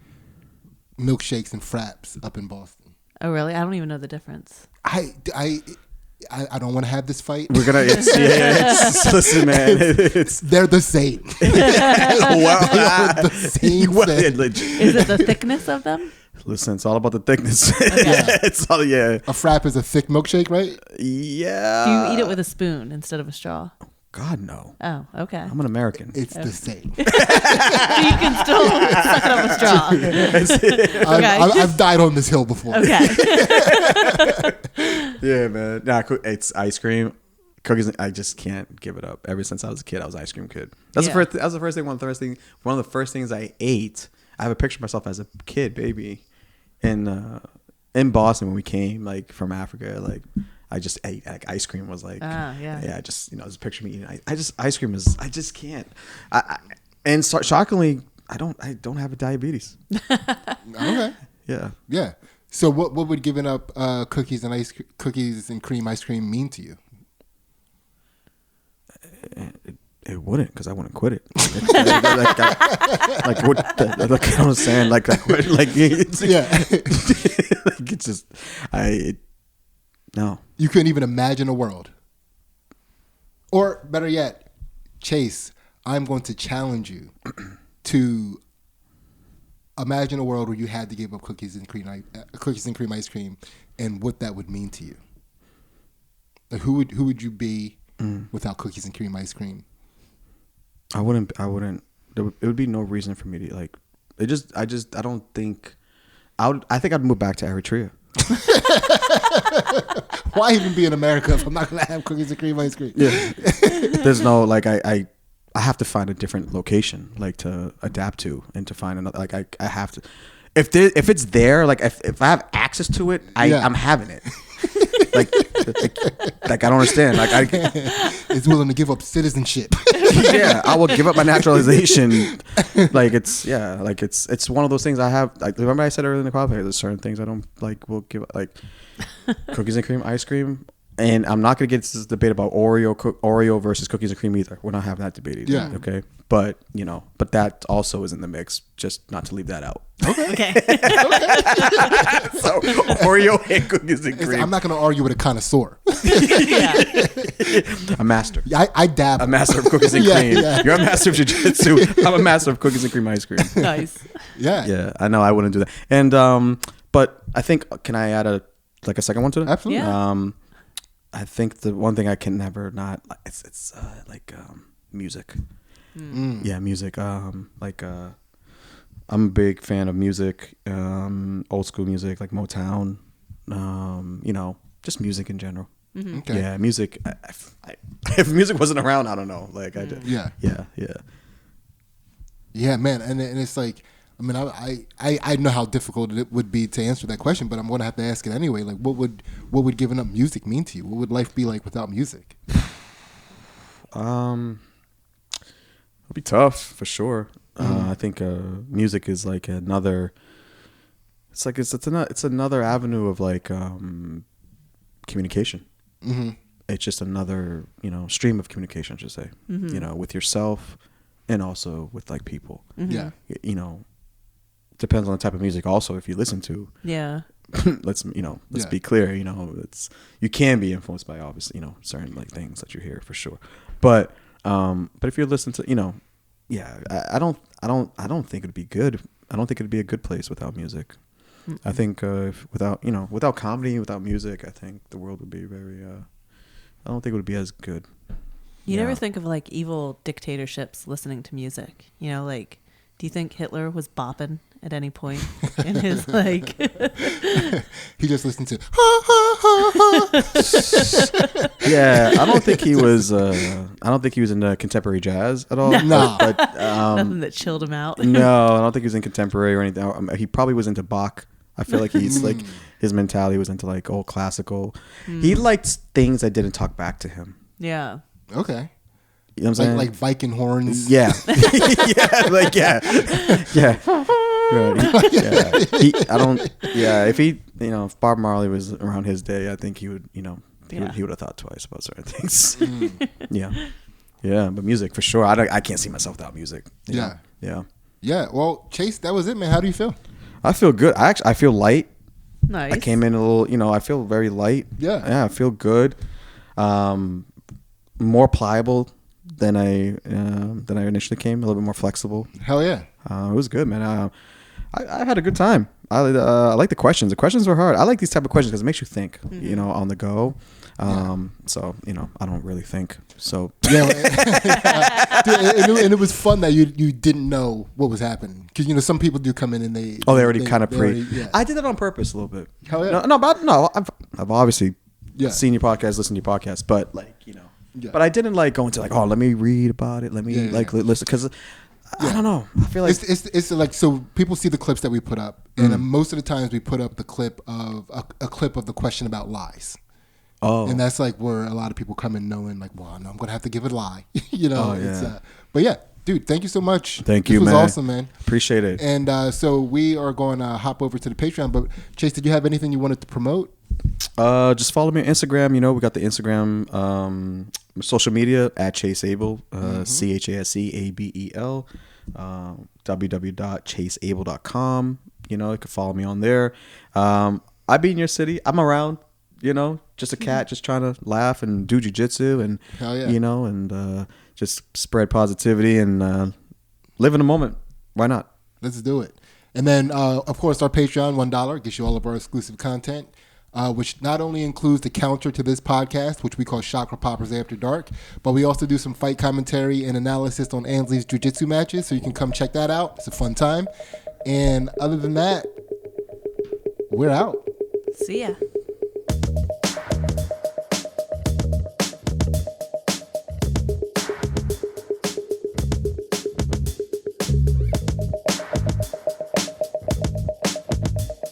milkshakes and fraps up in Boston. Oh, really? I don't even know the difference. I don't want to have this fight. We're gonna. Listen, man. They're the same. The same thing. Is it the thickness of them? Listen, it's all about the thickness. Yeah. It's all A frap is a thick milkshake, right? Yeah. Do you eat it with a spoon instead of a straw? God, no. Oh, okay. I'm an American. It's the same. So you can still suck it up a straw. I've died on this hill before. Okay. Yeah, man. Nah, it's ice cream. Cookies. I just can't give it up. Ever since I was a kid, I was an ice cream kid. That's the first. That was the first thing. One of the first things I ate. I have a picture of myself as a kid, baby, in Boston when we came like from Africa. Like I just ate like ice cream was like I just just picture me eating. Ice cream is I just can't. And shockingly I don't have a diabetes. Okay. Yeah. Yeah. So what would giving up cookies and cream ice cream mean to you? It wouldn't, because I wouldn't quit it. Like what? Like I was saying, like it's, yeah. Like it's just no. You couldn't even imagine a world. Or better yet, Chase, I'm going to challenge you to imagine a world where you had to give up cookies and cream ice cream, and what that would mean to you. Like who would you be? without cookies and cream ice cream? I wouldn't. It would be no reason for me to like. I don't think. I think I'd move back to Eritrea. Why even be in America if I'm not gonna have cookies and cream ice cream? Yeah. There's no like I have to find a different location like to adapt to and to find another like I have to if it's there like if I have access to it I'm having it. like I don't understand. Like I is willing to give up citizenship. yeah, I will give up my naturalization. Like it's one of those things I have. Like remember I said earlier in the podcast, there's certain things I don't like. Will give up, like cookies and cream, ice cream, and I'm not gonna get into this debate about Oreo versus cookies and cream either. We're not having that debate either. Yeah. Okay. But but that also is in the mix. Just not to leave that out. Okay. So Oreo and cookies and cream. I'm not gonna argue with a connoisseur. Yeah. A master. I dabble. A master of cookies and Yeah, cream. yeah. You're a master of jiu-jitsu. I'm a master of cookies and cream ice cream. Nice. Yeah. Yeah, I know I wouldn't do that. And but I think can I add a second one to that? Absolutely. Yeah. I think the one thing I can never not it's like music. Yeah, music. I'm a big fan of music, old school music like Motown. Just music in general. Okay. Yeah, music. If music wasn't around, I don't know. Like I did. Yeah. Yeah, man, and it's like, I mean, I know how difficult it would be to answer that question, but I'm going to have to ask it anyway. Like, what would giving up music mean to you? What would life be like without music? It'll be tough for sure. I think music is like another. It's another avenue of like communication. Mm-hmm. It's just another stream of communication, I should say. With yourself, and also with like people. Yeah. Depends on the type of music. Also, if you listen to. Yeah. let's be clear. You can be influenced by obviously certain like things that you hear for sure. But if you're listening to I don't think it'd be good. I don't think it'd be a good place without music. Mm-mm. I think without comedy, without music, I think the world would be very. I don't think it would be as good. You never think of like evil dictatorships listening to music. Like, do you think Hitler was bopping at any point in his like? He just listened to. Yeah, I don't think he was. I don't think he was into contemporary jazz at all. No. but nothing that chilled him out. No, I don't think he was in contemporary or anything. He probably was into Bach. I feel like he's like his mentality was into like old classical. He liked things that didn't talk back to him. Yeah. Okay. You know what I'm saying? Like Viking horns. Yeah. Yeah. Like yeah. Yeah. Right. If Bob Marley was around his day, I think he would, he would have thought twice about certain things. Yeah. But music for sure. I can't see myself without music. Yeah. Yeah. Well, Chase, that was it, man. How do you feel? I feel good. I feel light. Nice. I came in a little, I feel very light. Yeah. Yeah. I feel good. More pliable than I initially came. A little bit more flexible. Hell yeah. It was good, man. I had a good time. I like the questions. The questions were hard. I like these type of questions because it makes you think, on the go. So, I don't really think. So yeah, and it was fun that you didn't know what was happening because some people do come in and they already kind of yeah. I did that on purpose a little bit. Hell yeah. No, I've obviously seen your podcast, listened to your podcast, but like but I didn't like go into like let me read about it, let me listen because. I don't know. I feel like it's like so people see the clips that we put up, and most of the times we put up the clip of a clip of the question about lies. Oh, and that's like where a lot of people come in knowing like, well, no, I'm gonna have to give it a lie. Oh, yeah. It's, but yeah, dude, thank you so much. Thank you, man. This man. was awesome, man. Appreciate it. And so we are going to hop over to the Patreon. But Chase, did you have anything you wanted to promote? Just follow me on Instagram. We got the Instagram social media at Chase Abel, ChaseAbel. www.chaseabel.com. You can follow me on there. I be in your city. I'm around. Just a cat, just trying to laugh and do jiu-jitsu and hell yeah. And just spread positivity and live in the moment. Why not? Let's do it. And then, of course, our Patreon, $1 gets you all of our exclusive content. which not only includes the counter to this podcast, which we call Chakra Poppers After Dark, but we also do some fight commentary and analysis on Ansley's jiu-jitsu matches, so you can come check that out. It's a fun time. And other than that, we're out. See ya.